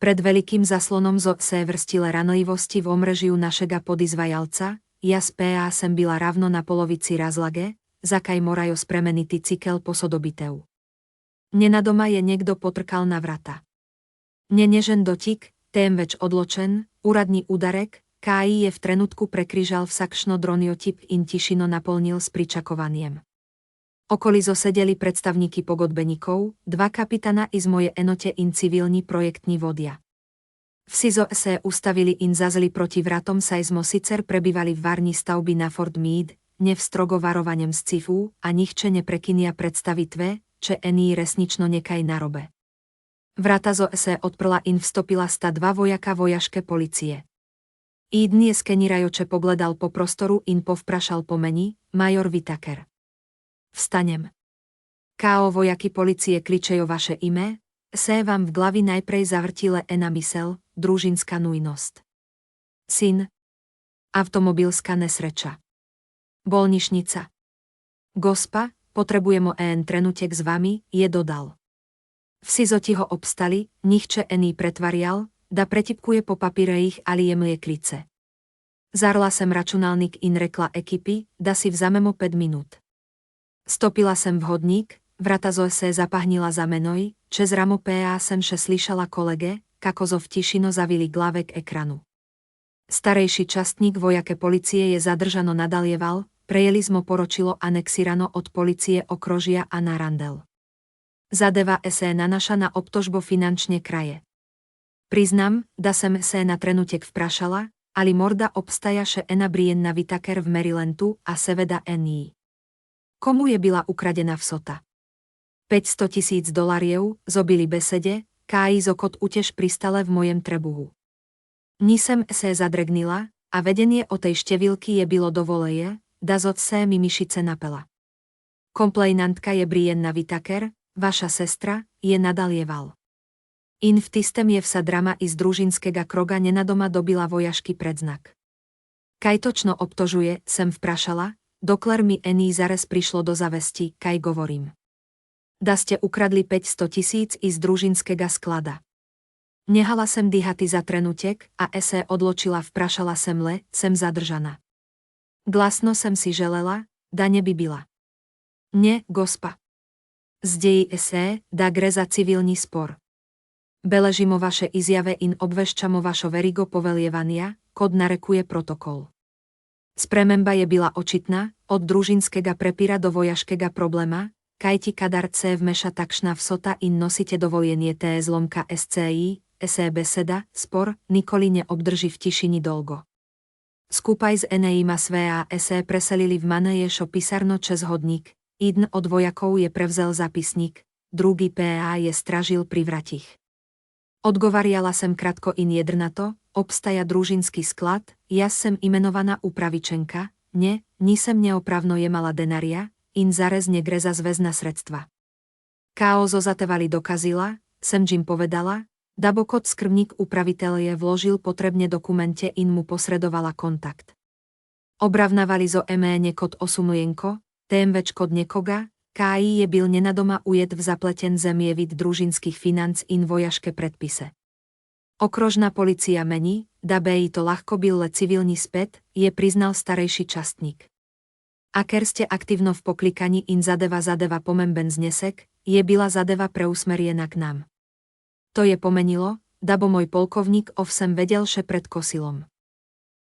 Pred veľkým zaslonom zo se vrstile ranlivosti v omrežiu našega podizvajalca, ja spea sem byla ravno na polovici razlage, zakaj morajo spremeniti cikel posodobitev. Nenadoma je niekto potrkal na vrata. Nenežen dotik, tém več odločen, úradní údarek, KI je v trenutku prekryžal vsakšno droniotip in tišino naplnil s pričakovaniem. Okolizo sedeli predstavníky pogodbeníkov, 2 kapitana i z moje enote in civilní projektní vodia. V SIZO se ustavili in zazli proti vratom sajzmo sicer prebývali v varní stavby na Fort Meade, ne v strogo varovanem scifu a nichče neprekynia predstavitve, če ení resnično nekaj narobe. Vrata zo se odprla in vstopila 102 vojaka vojaške policie. Ídnie skenirajoče pogledal po prostoru in povprašal po meni, major Whittaker. Vstanem. K.O. vojaki policie kličejo vaše ime, se vám v glavi najprej zavrtile ena mysel, družinská nujnosť. Syn. Automobilská nesreča. Bolnišnica. Gospa, potrebujemo trenutek s vami, je dodal. V SIZO ho obstali, nichče ený pretvarial, da pretipkuje po papíre ich ali jemlie klice. Zarla sem računalnik in rekla ekipy, da si vzamemo 5 minút. Stopila sem vhodník, vrata zo se zapahnila za menoj, čez ramo PA sem še slyšala kolege, kako zo v tišino zavili glave k ekranu. Starejší častník vojake policie je zadržano nadalieval, prejeli smo poročilo anexirano od policie okrožia a na randel. Zadeva se nanaša na obtožbo finančne kraje. Priznam, da sem se na trenutek vprašala, ali morda obstajaše ena Brianna Whittaker v Marylandu a seveda ení. Komu je byla ukradená vsota? $500,000 zobili besede, KI zokot utež pristale v mojem trebuhu. Nisem se zadregnila, a vedenie o tej številky je bylo dovoleje, da zot se mi myšice napela. Komplejnantka je Brianna Whittaker, vaša sestra, je nadalieval. In v tistem je vsa drama i z družinskega kroga nenadoma dobila vojašký predznak. Kaj točno obtožuje, sem vprašala, dokler mi ení zares prišlo do zavesti, kaj govorím. Da ste ukradli $500,000 i z družinskega sklada. Nehala sem dýhaty za trenutek a se odločila vprašala sem zadržana. Glasno sem si želela, da neby byla. Nie, gospa. Zdej se, da gre za civilní spor. Beležimo vaše izjave in obveščamo vašo verigo povelievania, kod narekuje protokol. Sprememba je byla očitná, od družinskega prepíra do vojaškega probléma, kaj ti kadarce vmeša takšná vsota in nosite dovolenie té zlomka SCI, se beseda, spor, nikoli neobdrží v tišini dolgo. Skupaj s eneima svea se preselili v Maneješo pisarno čez hodník, jeden od vojakov je prevzel zapisník, druhý PA je stražil pri vratich. Odgovariala sem krátko in jedrnato, obstaja družinský sklad, ja sem imenovaná upravičenka, nisem neopravno jemala denaria, in zarez negre za zväzna sredstva. K.O. zozatevali dokazila, sem Jim povedala, da bokot skrbník upraviteľje vložil potrebne dokumente in mu posredovala kontakt. Obravnavali zo eméne kod osunujenko, tém več kod nekoga, KI je byl nenadoma ujet v zapleten zemievid družinských financ in vojaške predpise. Okrožná policia mení, da by to ľahko byl le civilní späť, je priznal starejší častník. Aker ste aktívno v poklikaní in zadeva pomemben znesek, je byla zadeva preusmeriená k nám. To je pomenilo, da bo môj polkovník ovsem vedel še pred kosilom.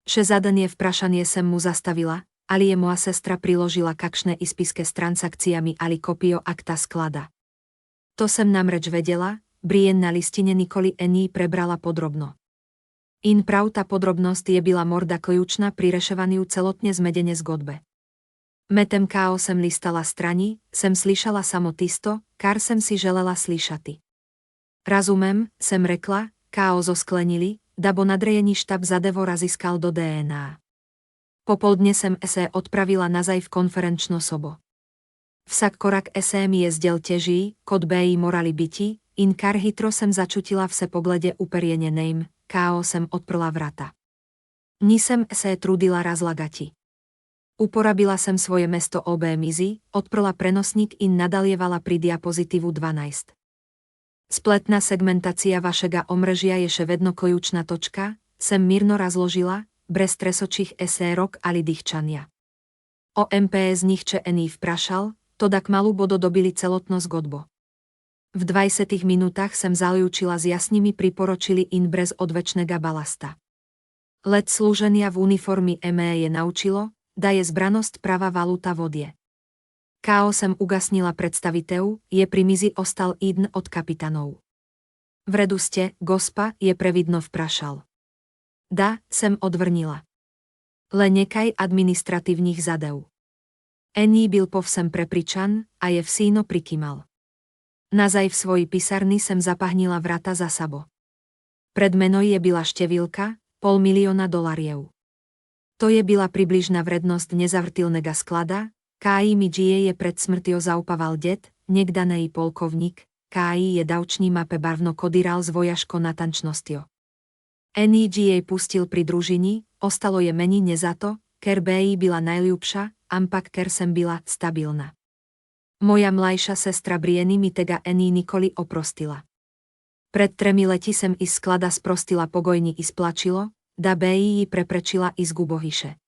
Še zadanie vprašanie sem mu zastavila, ali je moja sestra priložila kakšné ispiske s transakciami ali kopio akta sklada. To sem namreč vedela, Brianna listine nikoli ení prebrala podrobno. In prav tá podrobnosť je byla morda kľúčna pri reševaniu celotne zmedene zgodbe. Metem K.O. sem listala strani, sem slyšala samo tisto, kar sem si želela slyšati. Razumem, sem rekla, K.O. zosklenili, da bo nadrejení štab zadevo raziskal do DNA. Popoldne sem se odpravila nazaj v konferenčno sobo. Vsak korak mi jezdel teží, kod bejí morali byti, in kar hitro sem začutila vse poglede uperiene name, K.O. sem odprla vrata. Nisem se trudila razlagati. Uporabila sem svoje mesto OB mizi, odprla prenosník in nadalievala pri diapozitívu 12. Spletná segmentácia vašega omrežia je ševedno kľúčna točka, sem mírno razložila, brez tresočích esérok ali dýchčania. O MPS nich ení vprašal, to dak malú bodo dobili celotno zgodbo. V 20 minútach sem zaliučila s jasnými priporočili in brez odvečnega balasta. Let slúženia v uniformy ME je naučilo, da je zbranosť pravá valuta vodie. K.O. sem ugasnila predstavitev, je pri mizi ostal jeden od kapitanov. Vredu ste, gospa, je previdno vprašal. Da, sem odvrnila. Le nekaj administratívnych zadev. Ení byl povsem prepričan, a je vsíno prikymal. Nazaj v svoji pisarni sem zapahnila vrata za sabo. Pred menoj je byla številka, $500 000. To je byla približná vrednosť nezavrtilnega sklada, K.I. mi je pred smrťou zaupaval det, niekdanej polkovník, K.I. je davčný mape barvno kodiral s vojaško natančnosťou. Ení jej pustil pri družini, ostalo je meni za to, ker B.I. byla najľubša, ampak ker sem byla stabilná. Moja mlajša sestra Brieny mi tega Ení nikoli oprostila. Pred 3 leti sem i sklada sprostila pogojni i splačilo, da B.I. preprečila i z gubohyše.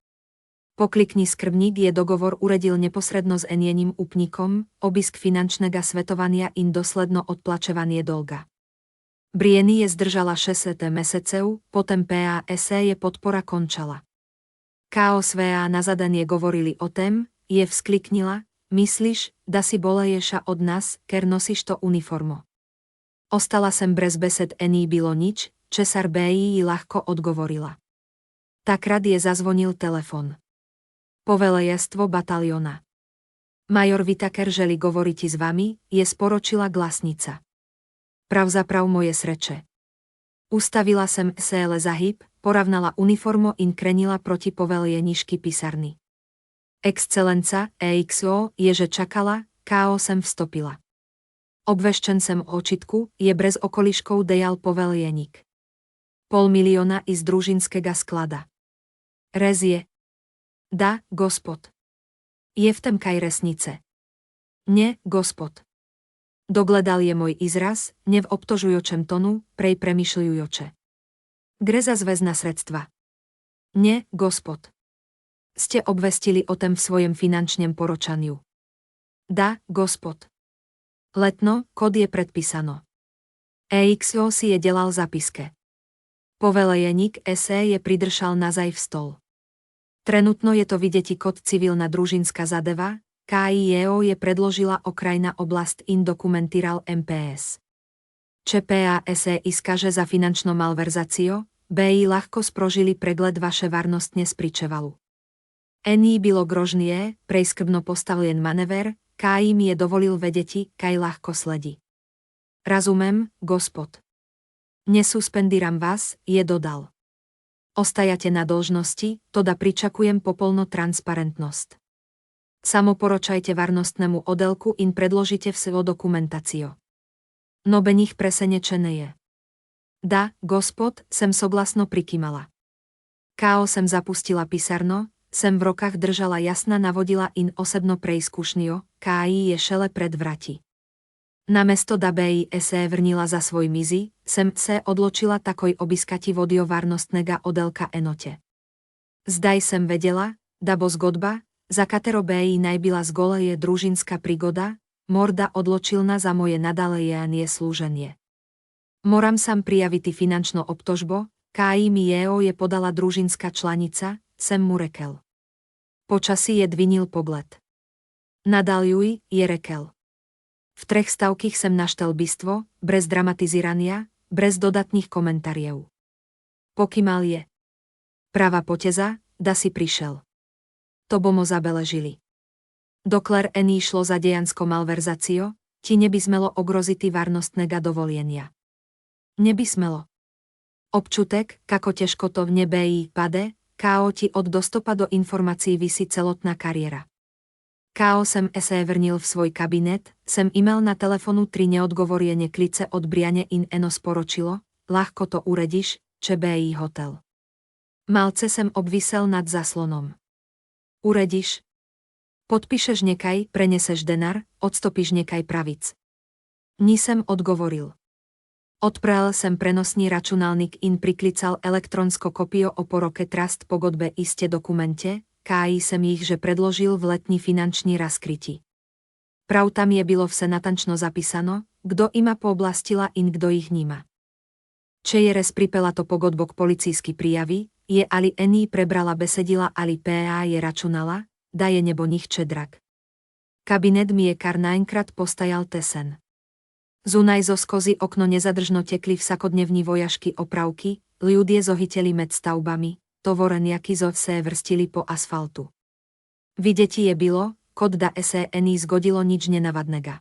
Poklikni skrbník je dogovor uredil neposredno s Eniením upníkom, obisk finančnega svetovania in dosledno odplačevanie dolga. Brieny je zdržala 6 mesecev, potom PASE je podpora končala. KOSVA na zadanie govorili o tém, je vzkliknila, myslíš, da si boleješa od nás, ker nosíš to uniformo. Ostala sem brez besed Ení bylo nič, česar B.I. ľahko odgovorila. Takrát je zazvonil telefon. Povelejestvo bataliona. Major Whittaker želi govoriti s vami, je sporočila glasnica. Pravzaprav moje sreče. Ustavila sem SL zahyb, poravnala uniformo in krenila proti povelienišky pisarny. Excelenca, EXO, ježe čakala, K.O. sem vstopila. Obveščen sem o očitku, je brez okoliškov dejal povelienik. $500 000 i z družinskega sklada. Rez je. Da, gospod. Je v tem kaj resnice. Nie, gospod. Dogledal je môj izraz, ne v obtožujočem tonu, prej premyšľujoče. Gre za zväzna sredstva. Nie, gospod. Ste obvestili o tem v svojom finančnom poročaniu. Da, gospod. Letno, kód je predpísano. EXO si je delal zapiske. Povelejeník SE je pridržal nazaj v stol. Trenutno je to videti kód civilna družinská zadeva, KIEO je predložila okrajna oblast in dokumentiral MPS. ČPASE iskaže za finančno malverzácio, BI ľahko sprožili pregled vaše varnostne spričevalu. Ení bylo grožnie, prejskrbno postavljen manever, KI mi je dovolil vedeti, kaj ľahko sledí. Razumem, gospod. Nesuspendiram vás, je dodal. Ostajate na dĺžnosti, toda pričakujem popolno transparentnosť. Samoporočajte varnostnému odelku in predložite vseo dokumentácio. Nobe nich presenečené je. Da, gospod, sem soglasno prikýmala. K.O. sem zapustila pisarno, sem v rokách držala jasna navodila in osobno prejskúšnio, KI je šele pred vrati. Namesto da BI SE vrnila za svoj mizi, sem se odločila takoj obiskati vodio varnostnega odelka enote. Zdaj sem vedela, da bo zgodba, za katero BI najbila z gole je družinská prígoda, morda odločilna za moje nadalejanie slúženie. Moram sam prijaviti finančno obtožbo, KI mi je podala družinská članica, sem mu rekel. Počasí je dvinil pogled. Nadal juj, je rekel. V 3 stavkých sem naštel bistvo, brez dramatizirania, brez dodatných komentariev. Pokýmal je. Pravá poteza, da si prišel. To bomo zabeležili. Dokler ení šlo za dejansko malverzácio, ti neby smelo ogroziti varnostnega dovolenia. Neby smelo. Občutek, kako ťažko to v nebejí pade, K.O. ti od dostopa do informácií visí celotná kariéra. K.O. sem SE vrnil v svoj kabinet, sem e-mail na telefonu 3 neodgovoriene klice od Briane in Eno sporočilo, ľahko to uredíš, ČBI hotel. Malce sem obvisel nad zaslonom. Uredíš? Podpíšeš nekaj, preneseš denar, odstopíš nekaj pravic. Nisem odgovoril. Odprel sem prenosný računalnik in priklical elektronsko kopio o poroke trust pogodbe iste dokumente, KI sem ich, že predložil v letní finanční razkriti. Prav tam je bilo vse natančno zapísano, kdo ima pooblastila in kdo ich nima. Čejeres pripela to pogodbok policijsky prijaví, je ali ení prebrala besedila ali PA je računala, da je nebo nich čedrak. Kabinet mi je kar najenkrát postajal tesen. Zunaj zo skozy okno nezadržno tekli vsakodnevní vojašky opravky, ľudie zohyteli med stavbami, tovoreniaky zo vse vrstili po asfaltu. Videti je bylo, kod da se ení zgodilo nič nenavadnega.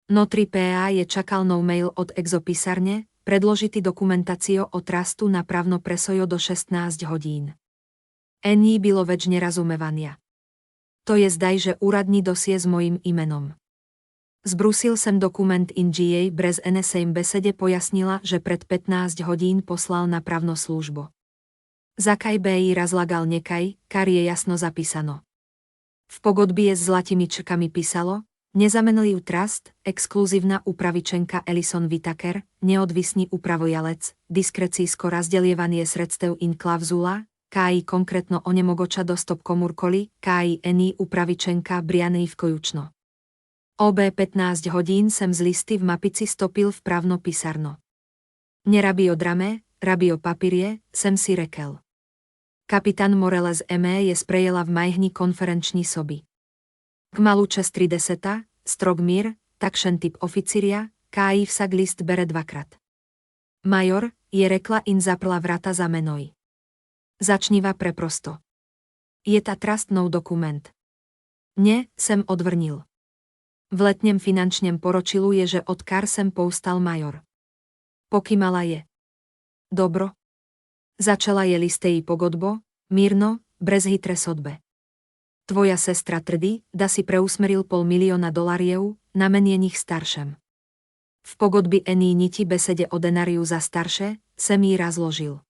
Notri PA je čakal no mail od exopisarne, predložiti dokumentacio o trastu napravno presojo do 16 hodín. Ení bylo več nerazumevania. To je zdaj, že úradní dosie s mojím imenom. Zbrusil sem dokument NGA brez NSA besede pojasnila, že pred 15 hodín poslal napravno službo. Zakaj BI razlagal nekaj, kar je jasno zapísano. V pogodbie s zlatými črkami písalo, nezamenlý trust, exkluzívna upravičenka Alison Whittaker, neodvisný upravojalec, diskrecísko razdeľovanie sredstev in klauzula, KI konkrétno onemogoča dostop komurkoli, KI ení upravičenka Briany Vkojučno. OB 15 hodín sem z listy v mapici stopil v právno pisarno. Nerabí o drame, rabí o papírie, sem si rekel. Kapitán Morales ME je sprejela v majhni konferenční soby. Kmalu čes 30, strog mír, takšen typ oficíria, KI vsak list bere dvakrát. Major, je rekla in zaprla vrata za menoj. Začniva preprosto. Je ta trastnou dokument. Nie, sem odvrnil. V letním finančním poročilu je, že od kar sem poustal major. Pokýmala je. Dobro. Začala je listejí pogodbo, mírno, brez hytre sodbe. Tvoja sestra tvrdí, da si preusmeril $500 000 na menie nich staršem. V pogodbi ení niti besede o denariu za starše, sem jí razložil.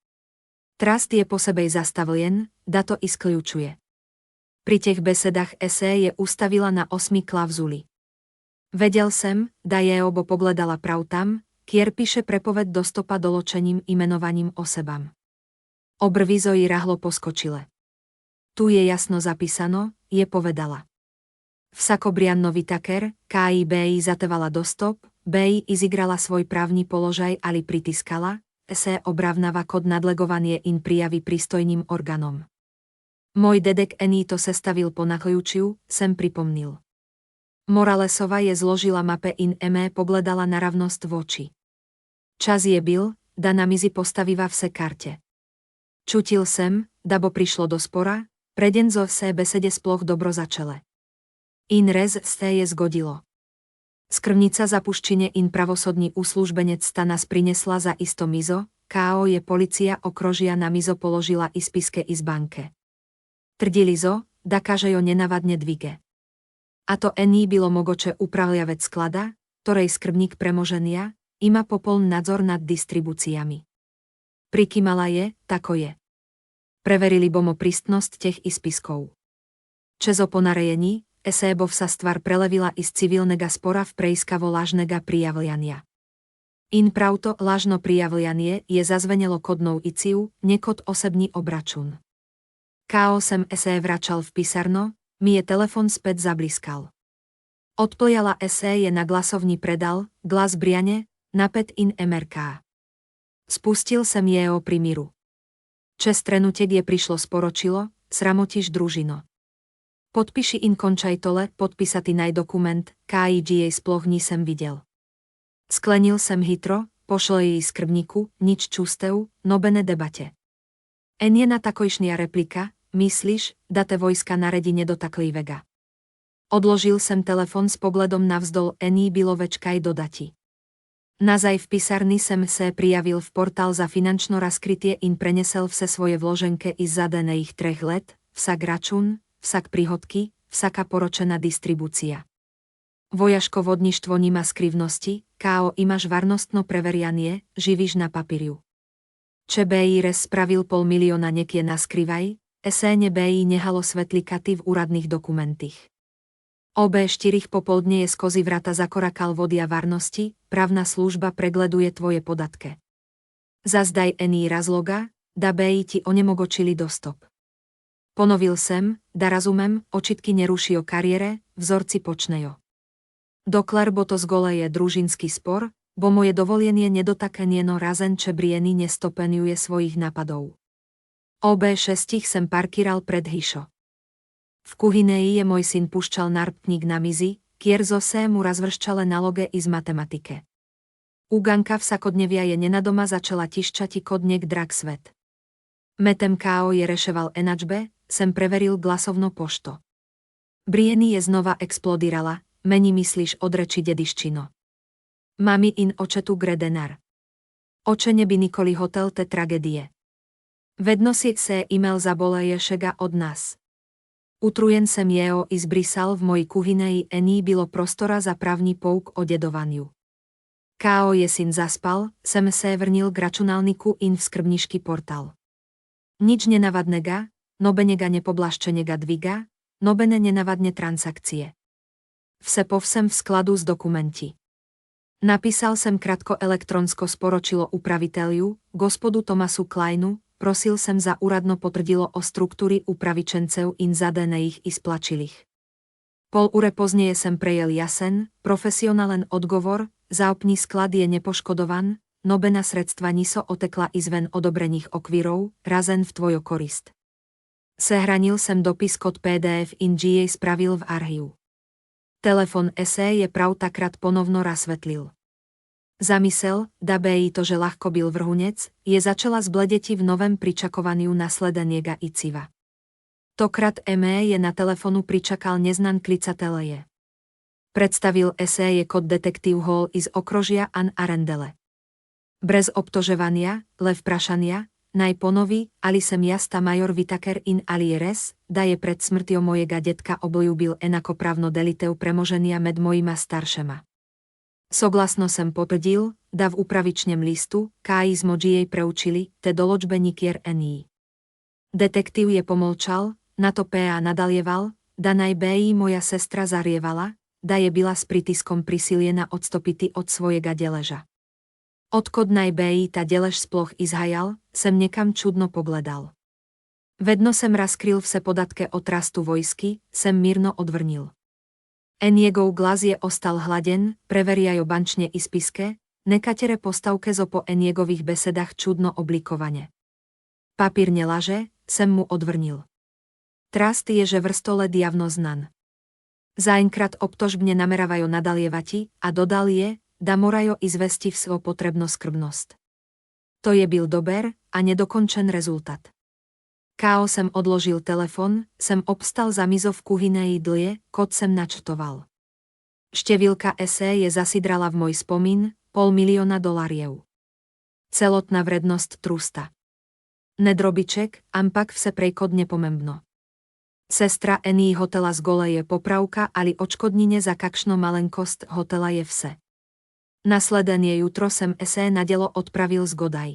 Trust je po sebej zastavljen, da to iskľúčuje. Pri tých besedách SE je ustavila na 8 klauzuli. Vedel sem, da je obo pobledala prav tam, kier píše prepoved do stopa določením imenovaním osobám. Obrvi Zoji rahlo poskočile. Tu je jasno zapísano, je povedala. Vsako Brianno Whittaker, KIBI zatevala do stop, BI izigrala svoj právny položaj ali pritiskala, SE obravnáva kod nadlegovanie in prijaví prístojným organom. Môj dedek Ení to sestavil po nakľúčiu, sem pripomnil. Moralesova je zložila mape in ME pobledala na ravnosť v oči. Čas je byl, da na mizi postaviva vse karte. Čutil sem, da bo prišlo do spora, preden zo vse besede sploch dobro začele. In rez ste je zgodilo. Skrvnica zapuščine in pravosodní úslužbenec sta nás prinesla za isto mizo, KO je policia okrožia na mizo položila i spiske izbanke. Tvrdili zo, da kaže jo nenavadne dvige. A to ení bilo mogoče upravljavec sklada, ktorej skrbník premoženia, ima popoln nadzor nad distribúciami. Prikýmala je, tako je. Preverili bomo pristnosť tých ispiskov. Čezo po narejení, SEBov sa stvar prelevila iz civilnega spora v preiskavo lažnega prijavljania. In pravto lažno prijavljanie je zazvenelo kodnou iciu, nekod osobní obračun. KO sem SE vračal v pisarno, mi je telefon späť zabliskal. Odpljala SE je na glasovni predal, glas Briane, napet in MRK. Spustil sem jeho pri miru. Čes trenutiek je prišlo sporočilo, sramotiš družino. Podpiši in končaj tole, podpísati naj dokument, KIG jej sploch nisem videl. Sklenil sem hitro, pošle jej skrbníku, nič čustev, nobene debate. En je na takojšnia replika, myslíš, da te vojska naredi nedotaklivega. Odložil sem telefon s pobledom navzdol ení bylo večkaj dodati. Nazaj v pisarni sem se prijavil v portál za finančno razkrytie in prenesel vse svoje vloženke i zadaných 3 let, vsak račun, vsak príhodky, vsaka poročená distribúcia. Vojaško vodništvo nima skrivnosti, KO imaš varnostno preverianie, živíš na papíriu. ČBI res spravil $500 000 nekie naskryvaj, SNBI nehalo svetlikaty v úradných dokumentých. OB4 popoludne je skozi vrata zakorakal vodia varnosti, právna služba pregleduje tvoje podatke. Zazdaj ení razloga, da beji ti onemogočili dostop. Ponovil sem, da razumem, očitky neruší o kariére, vzorci počnejo. Dokler bo to zgole je družinský spor, bo moje dovolenie nedotakenieno razen čebrieny nestopenuje svojich napadov. OB6 sem parkíral pred Hišo. V kuhyneji je môj syn puščal narptník na mizi, kier zo sému razvrščale naloge iz matematike. Uganka vsakodnevia je nenadoma začala tiščati kodniek drak svet. Metem KO je reševal enačbe, sem preveril glasovno pošto. Brieny je znova explodirala, meni myslíš odreči dediščino. Mami in očetu gredenar. Oče neby nikoli hotel te tragédie. Vedno si se e-mail zaboleje šega od nás. Utrujen sem jeho izbrisal v mojej kuhyneji ení bylo prostora za právny pouk o dedovaniu. KO je syn zaspal, sem se vrnil k računalniku in v skrbnišky portál. Nič nenavadnega, nobenega nepoblaščenega dviga, nobene nenavadne transakcie. Vse povsem v skladu s dokumenti. Napísal sem krátko elektronsko sporočilo upraviteľu, gospodu Tomasu Kleinu, prosil sem za úradno potvrdilo o struktúry upravičencev in zadene ich i splačilých. Pol ure poznieje sem prejel jasen, profesionálен odgovor, záopní sklad je nepoškodovan, nobena sredstva niso otekla izven odobrených okvírov, razen v tvojo korist. Sehranil sem dopis kod PDF in GA spravil v archív. Telefon SE je pravtakrát ponovno rasvetlil. Zamysel, da bejí to, že ľahko byl vrhunec, je začala zbledeti v novém pričakovaniu nasledeniega i civa. Tokrat ME je na telefonu pričakal neznan klicateleje. Predstavil SE je kod detektív Hall iz okrožia An Arendele. Brez obtoževania, lev prašania, najponovi, ali sem jasta major Vitaker in alieres, da je pred smrťou mojega detka obľúbil enako právno delitev premoženia med mojima staršema. Soglasno sem potvrdil, da v upravičnem listu, KI z jej preučili, te določbe nikier ení. Detektív je pomolčal, na to PA nadalieval, da najbéjí moja sestra zarievala, da je byla s pritiskom prisiliená odstopiti od svojega deleža. Odkod najbéjí ta delež sploch izhajal, sem niekam čudno pogledal. Vedno sem razkryl vse podatke o trastu vojsky, sem mírno odvrnil. Eniegov glas je ostal hladen, preveriajo bančne i spiske, nekatere postavke zo po Eniegových besedách čudno oblikovane. Papír nelaže, sem mu odvrnil. Trast je že vrstole diavno znan. Zainkrát obtožbne nameravajo nadalievati, a dodal je, da morajo izvesti vsvo potrebno skrbnosť. To je byl dober a nedokončen rezultat. KO sem odložil telefon, sem obstal za mizo v kuhynej dlje, kod sem načrtoval. Številka SE je zasidrala v môj spomín, $500 000. Celotná vrednosť trusta. Nedrobiček, ampak vse prejkod nepomembno. Sestra Ení hotela z gole je popravka, ali odškodnine za kakšno malenkost hotela je vse. Nasledenie jutro sem SE na dielo odpravil z Godaj.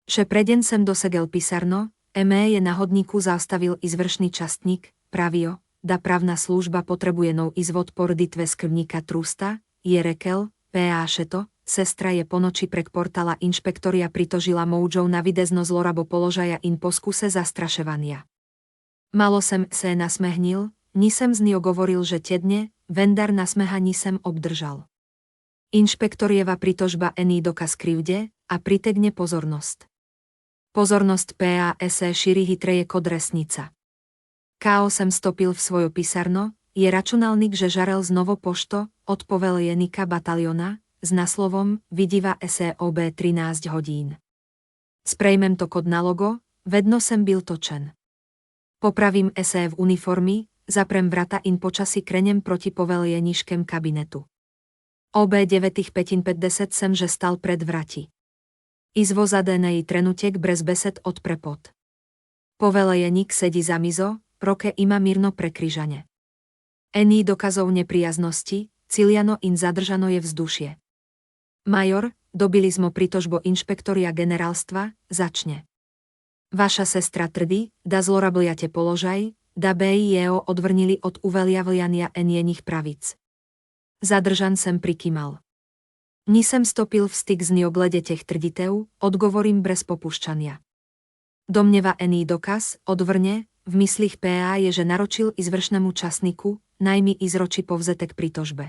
Še preden sem dosegel pisarno, ME je na hodníku zastavil izvršný častník, pravio, da právna služba potrebuje nov izvod poroditve skrbníka trusta, je rekel, PA šeto, sestra je po noči prek portala inšpektoria pritožila moužov na videzno zlorabo položaja in poskuse zastraševania. Malo sem se nasmehnil, nisem z nio govoril, že tedne, vendar nasmeha nisem obdržal. Inšpektorieva pritožba Ení dokaz krivde a pritegne pozornosť. Pozornosť PASE šíri hitreje kod resnica. KO sem stopil v svojo pisarno, je računalník, že žarel znovo pošto, od poveljenika bataliona, s naslovom Vidiva SEOB 13 hodín. Sprejmem to kod na logo, vedno sem byl točen. Popravím SE v uniformy, zaprem vrata in počasi krenem proti poveljeniškem kabinetu. OB 9:55 sem že stal pred vrati. Izvo zadenej trenutiek brez besed od prepod. Povelejeník sedí za mizo, roke ima mírno prekryžane. Ení dokazov neprijaznosti, ciliano in zadržano je vzdušie. Major, dobili smo pritožbo inšpektoria generálstva, začne. Vaša sestra tvrdí, da zlorabljate položaj, da BIEO odvrnili od uveljavljania njenih pravic. Zadržan sem prikymal. Nisem stopil v styk z nioglede těch tvrditev, odgovorím bez popušťania. Domneva ený dokaz, odvrne, v myslích PA je, že naročil izvršnému časniku, najmä izroči povzetek pri tožbe.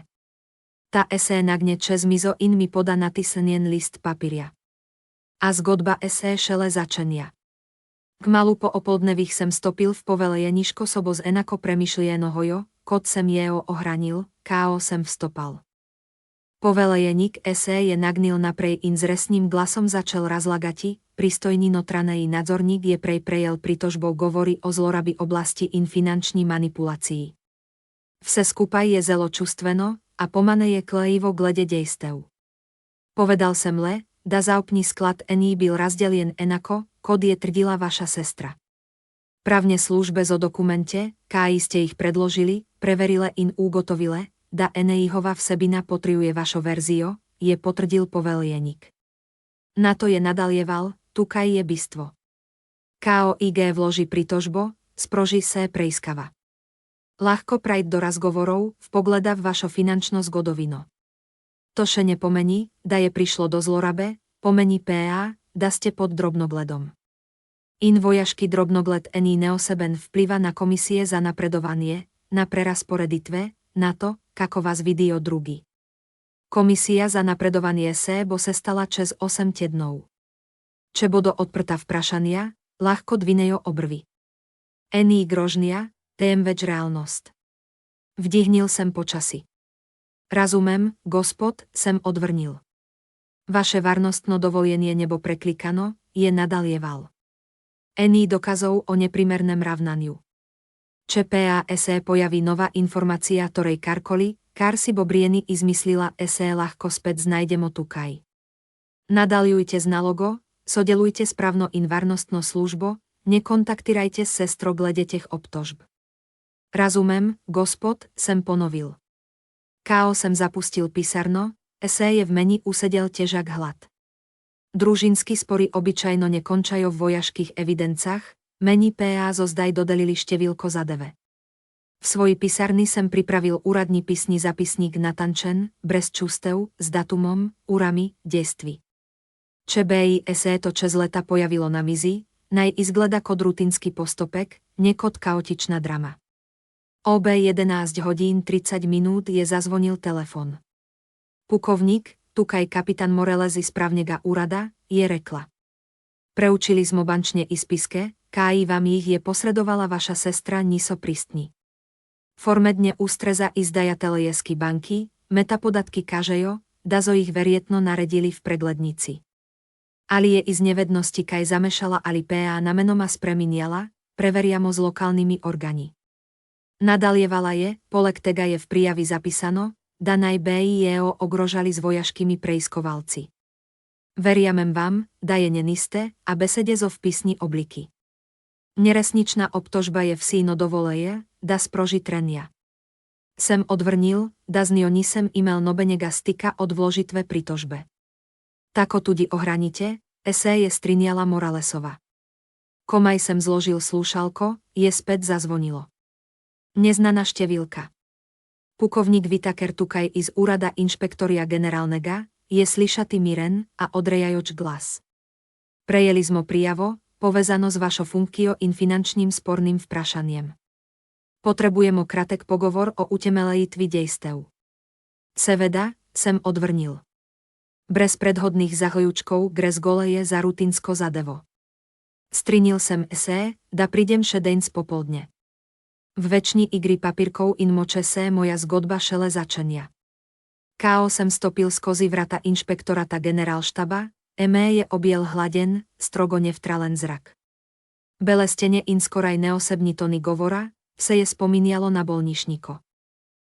Ta SE nagne čez mizo in mi poda natisnien list papíria. A zgodba SE šele začenia. K malu po opoldnevých sem stopil v poveleje nižko sobo z enako premyšlienohojo, kod sem jeho ohranil, KO sem vstopal. Povelejeník SE je nagnil naprej in s resným glasom začal razlagati, pristojný notranej nadzorník je prejel pritožbou govorí o zlorabi oblasti in finanční manipulácii. Vse skupaj je zelo čustveno a pomane je klejivo glede dejstev. Povedal sem le, da zaupni sklad ení byl razdelien enako, kod je tvrdila vaša sestra. Pravne službe zo dokumente, KI ste ich predložili, preverile in ugotovile, da Enejhova vsebina potriuje vašo verzio, je potvrdil povelieník. Na to je nadalieval, tukaj je bistvo. KOIG vloží pritožbo, sproží se preiskava. Ľahko prajť do razgovorov, v pogleda v vašo finančno zgodovino. To še nepomení, da je prišlo do zlorabe, pomení PA, da ste pod drobnogledom. In vojašky drobnogled ení neoseben vplyva na komisie za napredovanie, na prerasporeditve, na to, kako vás vidí od drugi. Komisia za napredovanie bo se stala čez 8 tjednov. Če bodo odprta vprašania, ľahko dvinejo obrvy. Ení grožnia, tém več realnost. Vdihnil sem počasi. Razumem, gospod, sem odvrnil. Vaše varnostno dovolenie nebo preklikano, je nadalieval. Ení dokazov o neprimernem ravnaniu. Če PASE pojaví nová informácia, ktorej karkoli, kar si bobrieny izmyslila SE ľahko späť znajdemo tukaj. Nadaljujte z nalogo, sodelujte správno in varnostno službo, nekontaktirajte s sestro glede těch obtožb. Razumem, gospod, sem ponovil. KO sem zapustil pisarno, SE je v meni usedel težak hlad. Družinský spory obyčajno nekončajú v vojaškých evidencách, mení PA zo zdaj dodelili številko za deve. V svoji pisarni sem pripravil úradní pisní zapisník natančen, bez čustev, s datumom, úrami, dejství. Če BISE to čez leta pojavilo na mizi, naj izgleda kod rutinský postopek, nekod kaotičná drama. OB 11 hodín 30 minút je zazvonil telefon. Pukovník, tukaj kapitán Morelez z právnega úrada, je rekla. Preučili smo bančne ispiske, KI vám ich je posredovala vaša sestra Niso Pristni. Formedne ústreza izdajateljesky banky, metapodatky kažejo, da zo ich verietno naredili v preglednici. Ali je iz nevednosti kaj zamešala ali PA na menoma spreminiala, preveriamo s lokálnymi organi. Nadalievala je, poleg tega je v prijavi zapísano, da naj BIEO ogrožali s vojaškými preiskovalci. Veriamem vám, da je neniste a besede zo vpisní obliky. Neresničná obtožba je v síno dovoleje, da sproži trenia. Sem odvrnil, da z njo nisem imel nobenega styka od vložitve pritožbe. Tako tudi ohranite, SE je striniala Moralesova. Komaj sem zložil slúšalko, je späť zazvonilo. Neznaná številka. Pukovník Whittaker tukaj iz úrada inšpektoria generálnega, je slyšatý miren a odrejajoč glas. Prejeli smo prijavo, povezano s vašo funkcio in finančným sporným vprašaniem. Potrebujemo kratek pogovor o utemelejitvi dejstev. Seveda, sem odvrnil. Brez predhodných zahojúčkov gres goleje za rutinsko zadevo. Strinil sem SE, da prídem šedeň spopoldne. V veční igry papírkov in moče se moja zgodba šele začenia. KO sem stopil skozi vrata inšpektorata generálštaba, je objel hladen, strogo nevtralen zrak. Belestene in skoraj neosobní tony govora, se je spomínialo na bolnišniko.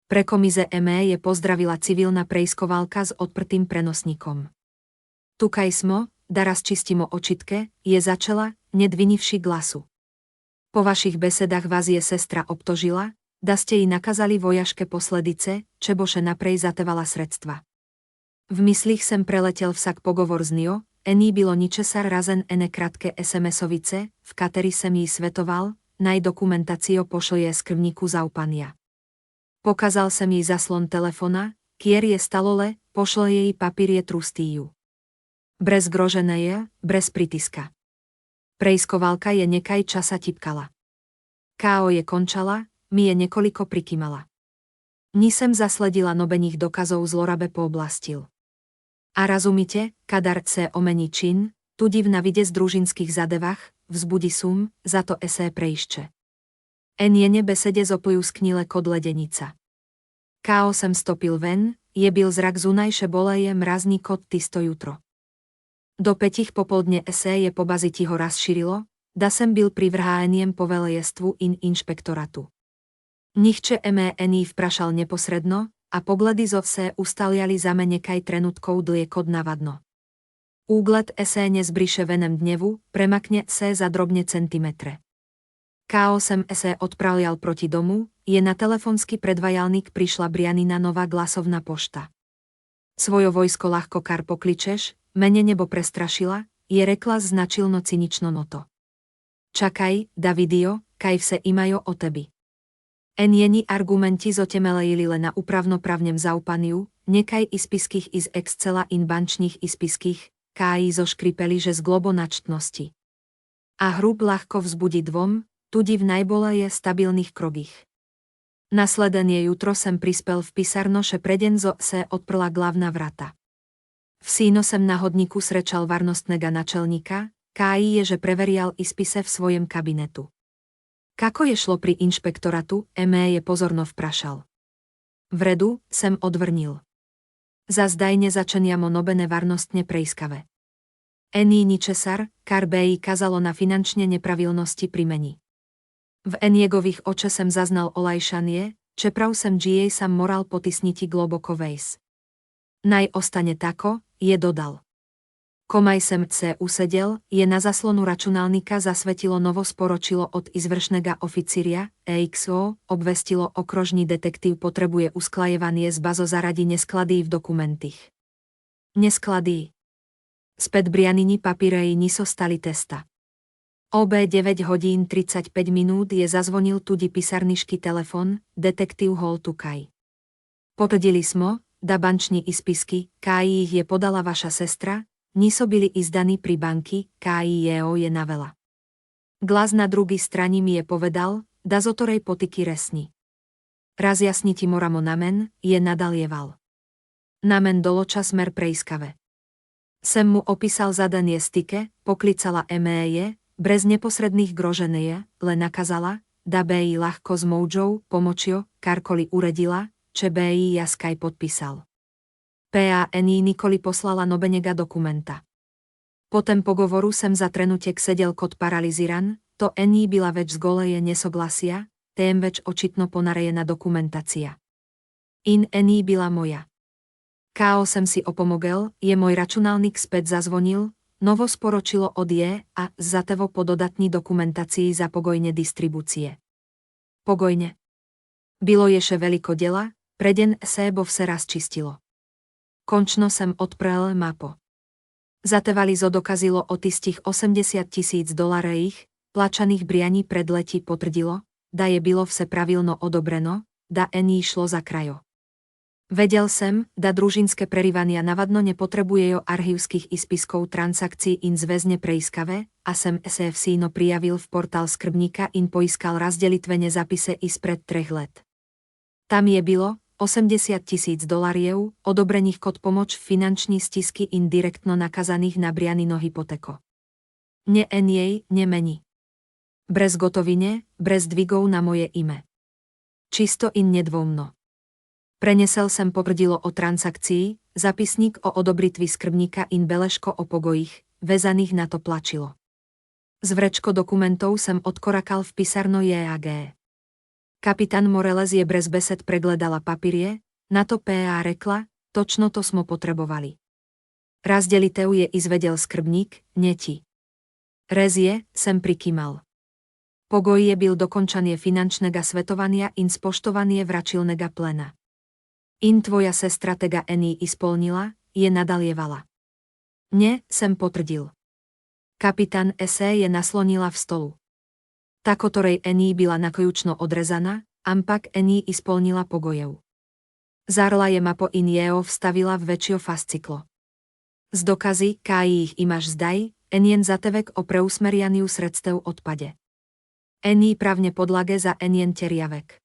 Pre komize je pozdravila civilná prejskovalka s odprtým prenosníkom. Tukaj smo, da razčistimo očitke, je začala, nedvinivši glasu. Po vašich besedách vás je sestra obtožila, da ste jej nakazali vojaške posledice, čeboše naprej zatevala sredstva. V myslích sem preletel vsak pogovor z njo, ení bylo ničesar razen ene krátke SMS-ovice, v kateri sem jí svetoval, dokumentácio pošlje skrbníku zaupania. Pokazal sem jej zaslon telefona, kier je stalole, pošle jej papírie trustíju. Brez groženeje, brez pritiska. Prejskovalka je nekaj časa tipkala. K.O. je končala, mi je niekoliko prikýmala. Nisem zasledila nobeních dokazov zlorabe pooblastil. A razumite, kadar se omení čin, tu divna vide z družinských zadevach, vzbudí sum, za to esé prejšče. En je besede zopljusknile kod ledenica. K.O. sem stopil ven, je byl zrak zunajše boleje mrazný kot tisto jutro. Do 5 popoldne esé je pobaziti ho rozšírilo, da sem byl privrháeniem povelejestvu in inšpektoratu. Nichče ení vprašal neposredno, a pogledy zo vse ustaliali za me nekaj trenutkov dlje kod navadno. Úgled esé nezbriše venem dnevu, premakne se za drobne centimetre. K.O. sem esé odpravljal proti domu, je na telefonsky predvajalník prišla Brianina nová glasovná pošta. Svojo vojsko ľahko kar pokličeš, mene nebo prestrašila, je rekla značilno cynično noto. Čakaj, Davidio, kaj vse imajo o tebi. En jeni argumenti zotemelejili le na upravnopravnem zaupaniu, nekaj ispiských iz Excela in bančních ispiských, KI zoškripeli, že z globonačtnosti. A hrub ľahko vzbudí dvom, tudi v najboleje stabilných krogích. Nasledenie jutro sem prispel v pisarnoše preden zo se odprla glavná vrata. V síno sem na hodníku srečal varnostnega načelníka, KI je, že preverial ispise v svojem kabinetu. Kako je šlo pri inšpektoratu, je pozorno vprašal. Vredu, sem odvrnil. Zazdaj nezačeniamo nobené varnostne prejskave. Ení ničesar, kar BI kazalo na finančne nepravilnosti primení. V Eniegových oče sem zaznal olajšanie, čeprav sem GA sam moral potisniti globoko vejs. Naj ostane tako, je dodal. Komaj sem se usedel, je na zaslonu računalnika zasvetilo novo sporočilo od izvršnega oficíria, EXO, obvestilo okrožný detektív potrebuje usklajevanie z bazo zaradi neskladí v dokumentích. Neskladí. Späť Brianini papíreji niso stali testa. OB 9 hodín 35 minút je zazvonil tudi pisarnišky telefon, detektív Hol tukaj. Potvrdili smo, da banční ispisky, KI ich je podala vaša sestra, niso byli izdaní pri banky, KIEO je navela. Glas na drugi strani mi je povedal, da zotorej potiky resni. Razjasniti moramo namen, je nadalieval. Namen določa smer prejskave. Sem mu opísal zadanie styke, poklicala je, brez neposredných groženeje, le nakazala, da BI ľahko s moudžou, pomočio, karkoli uredila, če BI jaskaj podpísal. PANI Nikoli poslala nobenega dokumenta. Potem pogovoru sem za trenutek sedel kod paraliziran, to ení byla več z goleje nesoglasia, tém več očitno ponarejená dokumentácia. In ení byla moja. K.O. sem si opomogel, je môj računálnik späť zazvonil, novo sporočilo od je a zatevo po dodatní dokumentácii za pogojne distribúcie. Pogojne. Bylo ješe veliko dela, preden sébo vse raz čistilo. Končno sem odprel mapo. Zatevali dokazilo o tistých $80,000, plačaných Briani pred leti potvrdilo, da je bilo vse pravilno odobreno, da ení šlo za krajo. Vedel sem, da družinské prerývania navadno nepotrebujejo archívskych ispiskov transakcií in zväzne prejskavé, a sem se v síno prijavil v portál skrbníka in poiskal razdelitvene zapise i spred 3 let. Tam je bylo $80,000, odobrených kod pomoč v finanční stisky indirektno nakazaných na Brianino hypoteko. Ne jej, nemení. Brez gotovine, brez dvigov na moje ime. Čisto in nedvoumno. Prenesel sem potvrdilo o transakcii, zapisník o odobritvi skrbníka in beležko o pogojích, vezaných na to plačilo. Zvrečko dokumentov sem odkorakal v pisarno JAG. Kapitán Moreles je bez besed pregledala papírie, na to PA rekla, točno to smo potrebovali. Razdelitev je izvedel skrbník, neti. Rez je, sem prikýmal. Pogoj je byl dokončanie finančnega svetovania in spoštovanie vračilnega plena. In tvoja sestra tega ení ispolnila, je nadalievala. Ne, sem potvrdil. Kapitán SE je naslonila v stolu. ta ktorej Eni byla nakojučno odrezaná, ampak Eni isполnila pogojev. Zarla je mapo in jeho vstavila v väčšio fasciklo. Z dokazy, káji ich imaš zdaj, Enien zatevek o preusmerianiu sredstev odpade. Eni pravne podlage za Enien teriavek.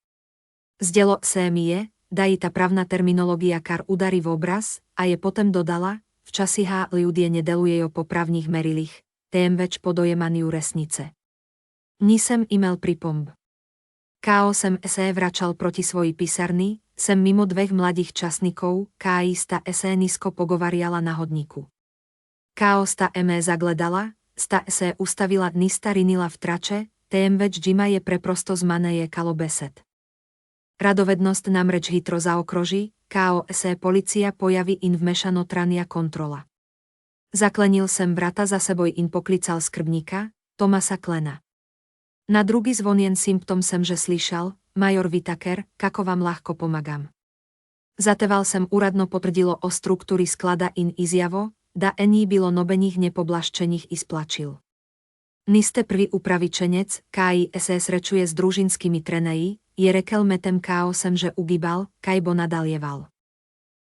Zdelo sémie, dají ta pravna terminológia kar udari v obraz, a je potom dodala, v časi ľudie nedeluje jo po pravních merilých, tém več podojemaniu resnice. Nisem imel pripomb. Káo sem se vračal proti svoji pisarny, sem mimo dveh mladých časníkov, káji sta se nízko pogovariala na hodníku. Káo sta zagledala, sta se ustavila nista rinila v trače, tém več džima je preprosto zmaneje kalo besed. Radovednosť nám reč hitro zaokroží, káo se policia pojaví in vmešano trania kontrola. Zaklenil sem vrata za seboj in poklical skrbníka, Tomasa Klena. Na druhý zvonien symptom sem že slyšal, major Whittaker, kako vám ľahko pomagam. Zateval sem úradno potvrdilo o struktúry sklada in izjavo, da Eni bylo nobeních nepoblaščeních isplačil. Niste prvý upravičenec, káji se srečuje s družinskými treneji, je rekel metem káo sem že ugýbal, kajbo nadalieval.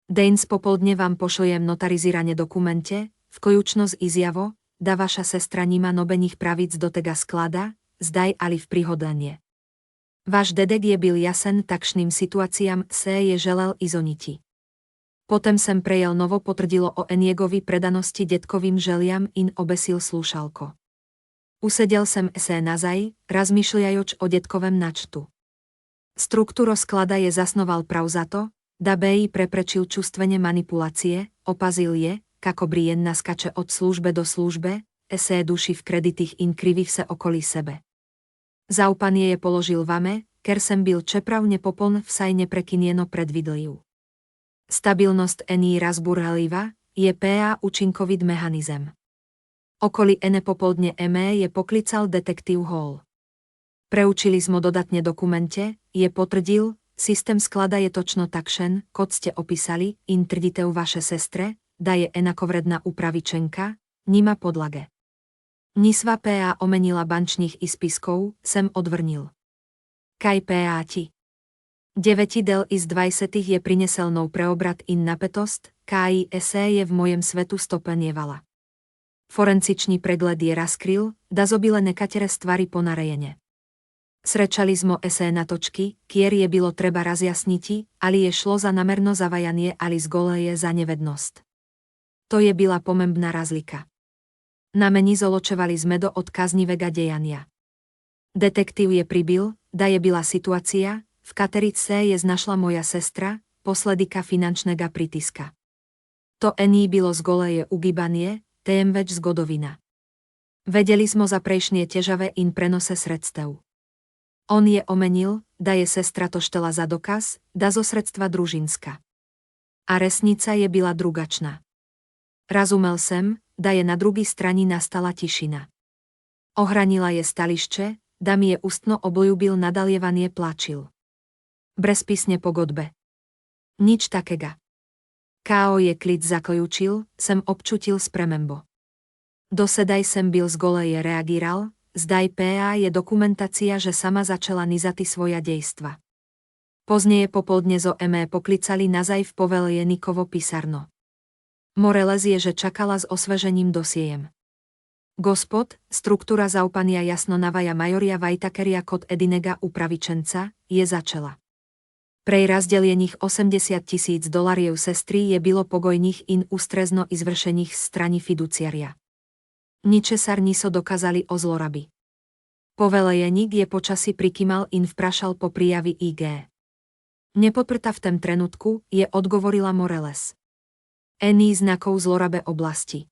Dejns popoldne vám pošljem notarizirane dokumente, v kojučno z izjavo, da vaša sestra nima nobeních pravic do tega sklada, zdaj ali v prihodlenie. Váš dedek je byl jasen takšným situáciám se je želel izoniti. Potom sem prejel novo potvrdilo o Eniegovi predanosti detkovým želiam in obesil slúšalko. Usedel sem se nazaj, razmýšľajoč o detkovém načtu. Struktúro sklada je zasnoval prav za to, da bei preprečil čustvene manipulácie, opazil je, kako brien naskače od službe do službe, se duši v kreditých in krivých se okolí sebe. Zaupanie je položil vame, ker sem byl čepravne popon vsaj neprekinieno predvidliv. Stabilnosť Eni razburhaliva, je PA účinkovit mechanizem. Okoli ene popoldne je poklical detektív Hall. Preučili smo dodatne dokumente, je potvrdil, systém sklada je točno takšen, kod ste opísali, in tvrdíte u vaše sestre, da je enakovredná upravičenka, nima podlage. Nisva PA omenila bančních ispiskov, sem odvrnil. Kaj PA ti? 9 del iz 20 je prineselnou preobrat in napetost, kaj je v mojem svetu stopenievala. Forenzičný pregled je raskryl, da zobile nekatere stvari ponarejene. Srečali smo natočky, kier je bilo treba razjasniti, ali je šlo za namerno zavajanie ali zgoleje za nevednosť. To je byla pomembná razlika. Na meni zoločevali sme do odkaznivega dejania. Detektív je pribil, da je byla situácia, v katerice je znašla moja sestra, posledika finančnega pritiska. To Eni bylo zgoleje ugýbanie, tém več zgodovina. Vedeli smo za prejšnie težave in prenose sredstev. On je omenil, da je sestra to štela za dokaz, da zo sredstva družinska. A resnica je byla drugačná. Razumel sem, da je na drugi strani nastala tišina. Ohranila je stališče, da mi je ustno obľúbil nadalievanie plačil. Brezpisne pogodbe. Nič takega. Káo je klid zaključil, sem občutil spremembo. Dosedaj sem byl zgoleje reagíral, zdaj PA je dokumentácia, že sama začala nizati svoja dejstva. Poznieje popoldne zo poklicali nazaj v povelie Nikovo pisarno. Moreles je, že čakala s osvežením dosiejem. Gospod, struktúra zaupania jasno navaja majoria Whittakeria kod Edinega upravičenca, je začala. Prej razdeliených $80,000 sestry je bylo pogojných in ustrezno izvršených strani fiduciaria. Ničesar niso dokázali o zlorabi. Povelejeník je počasi prikymal in vprašal po prijavi IG. Nepoprta v tem trenutku, je odgovorila Moreles. Eni znakov zlorabe oblasti.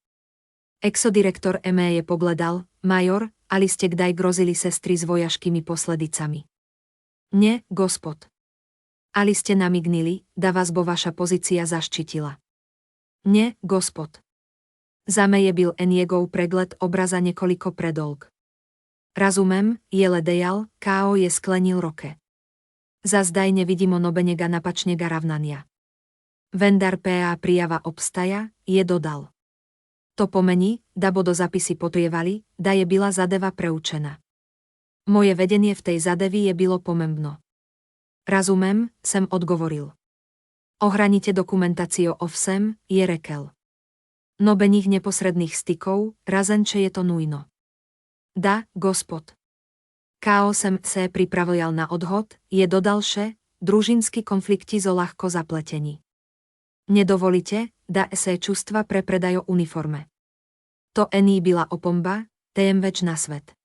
Exodirektor je pogledal, major, ali ste kdaj grozili sestry s vojaškými posledicami? Nie, gospod. Ali ste namignili, da vás bo vaša pozícia zaštitila? Nie, gospod. Zame je byl Eniegov pregled obraza niekoľko predolg. Razumem, je ledejal, káo je sklenil roke. Zazdaj nevidimo nobenega napačnega ravnania. Vendar PA prijava obstaja, je dodal. To pomení, da bodo zapisy potrievali, da je byla zadeva preučena. Moje vedenie v tej zadevi je bylo pomembno. Razumem, sem odgovoril. Ohranite dokumentáciu ovsem, je rekel. Nobeních neposredných stykov, razenče je to nujno. Da, gospod. Kao sem se pripravil na odhod, je dodalše, družinský konflikti zo ľahko zapletení. Nedovolite, da se čustva pre predajo uniforme. To ení byla opomba, tém več na svet.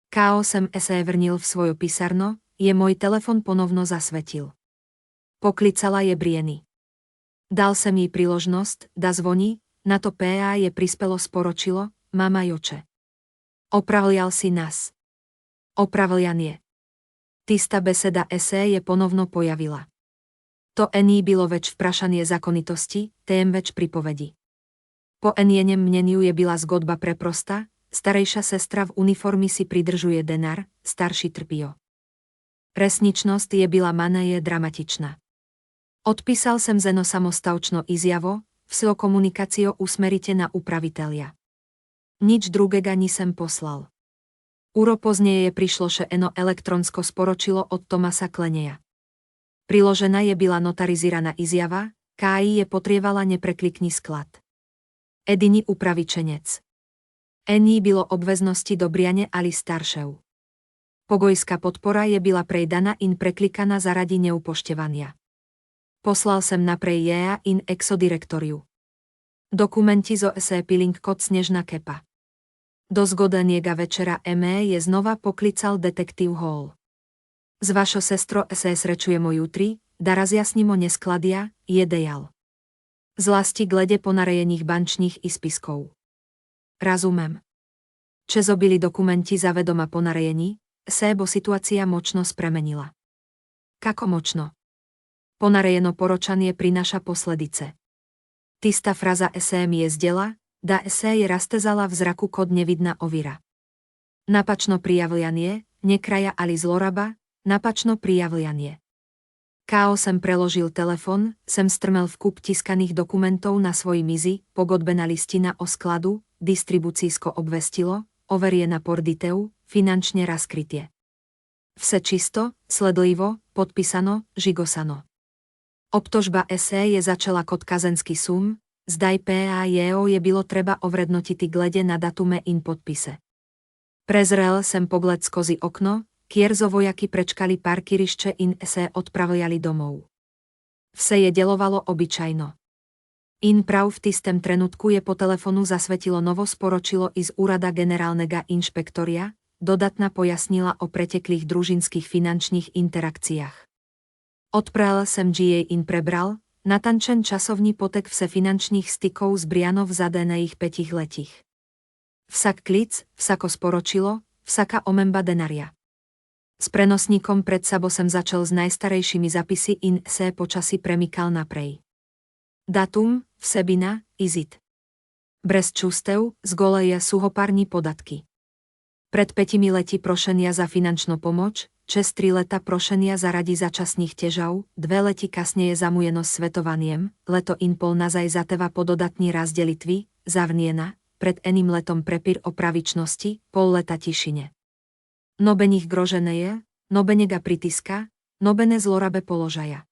Kao sem se vrnil v svojo pisarno, je môj telefon ponovno zasvetil. Poklicala je Brieny. Dal sem jej príležnosť, da zvoní, na to PA je prispelo sporočilo, mama joče. Opravljal si nás. Opravljan je. Tista beseda SE je ponovno pojavila. To ení bylo več vprašanie zakonitosti, tém več pripovedi. Po enjenem mneniu je byla zgodba preprosta, starejša sestra v uniformi si pridržuje denar, starší trpio. Resničnosť je byla maneje dramatičná. Odpísal sem zeno samostavčno izjavo, vseo komunikácio usmerite na upraviteľia. Nič drugega nisem poslal. Uro poznieje prišlo še eno elektronsko sporočilo od Tomasa Kleneja. Priložená je byla notariziraná izjava, KI je potrievala nepreklikni sklad. Edini upravičenec. Ení bylo obveznosti do Briane ali staršev. Pogojská podpora je byla prejdana in preklikaná zaradi neupoštevania. Poslal sem naprej jea in exodirektoriu. Dokumenti zo SE piling kod Snežna kepa. Do zgodeniega večera je znova poklical detektív Hall. Z vašo sestro SE srečujemo jutri, da razjasnimo neskladia, je dejal. Zlasti glede ponarejených bančních i spiskov. Razumem. Čezobili dokumenti za vedoma ponarejení, bo situácia močno spremenila. Kako močno? Ponarejeno poročanie prináša posledice. Tista fraza SE mi je zdela, da SE je rastezala v zraku kod nevidná ovira. Napačno prijavljanie, nekraja ali zloraba, napačno prijavljanie. Kao sem preložil telefon, sem strmel v kup tiskaných dokumentov na svoj mizi, pogodbená listina o skladu, distribúcísko obvestilo, overiená porditeu, finančne raskrytie. Vse čisto, sledlivo, podpísano, žigosano. Obtožba SE je začala kod kazenský sum, zdaj PAJO je bylo treba ovrednotiti glede na datume in podpise. Prezrel sem pogled skozi okno, kierzo vojaki prečkali parkirišče in SE odpravljali domov. Vse je delovalo obyčajno. In prav v tistem trenutku je po telefonu zasvetilo novo sporočilo iz úrada generálnega inšpektoria, dodatna pojasnila o preteklých družinských finančných interakciách. Odprel sem GA in prebral, natančen časovní potek vse finančných stykov z Brianov za daných 5 letích. Vsak klic, vsako sporočilo, vsaka omemba denaria. S prenosníkom pred sabo sem začal s najstarejšími zapisy in se počasí premikal naprej. Datum, vsebina, izit. Brez čústev, z goleja suhopární podatky. Pred 5 leti prošenia za finančnú pomoc, 3 leta prošenia za radi začasných težav, 2 leti kasne je zamujeno s svetovaniem, leto in pol nazaj za teva pododatní razdelitvi, zavniena, pred eným letom prepír o pravičnosti, pol leta tišine. Nobeních grožené je, nobenega pritiska, nobene zlorabe položaja.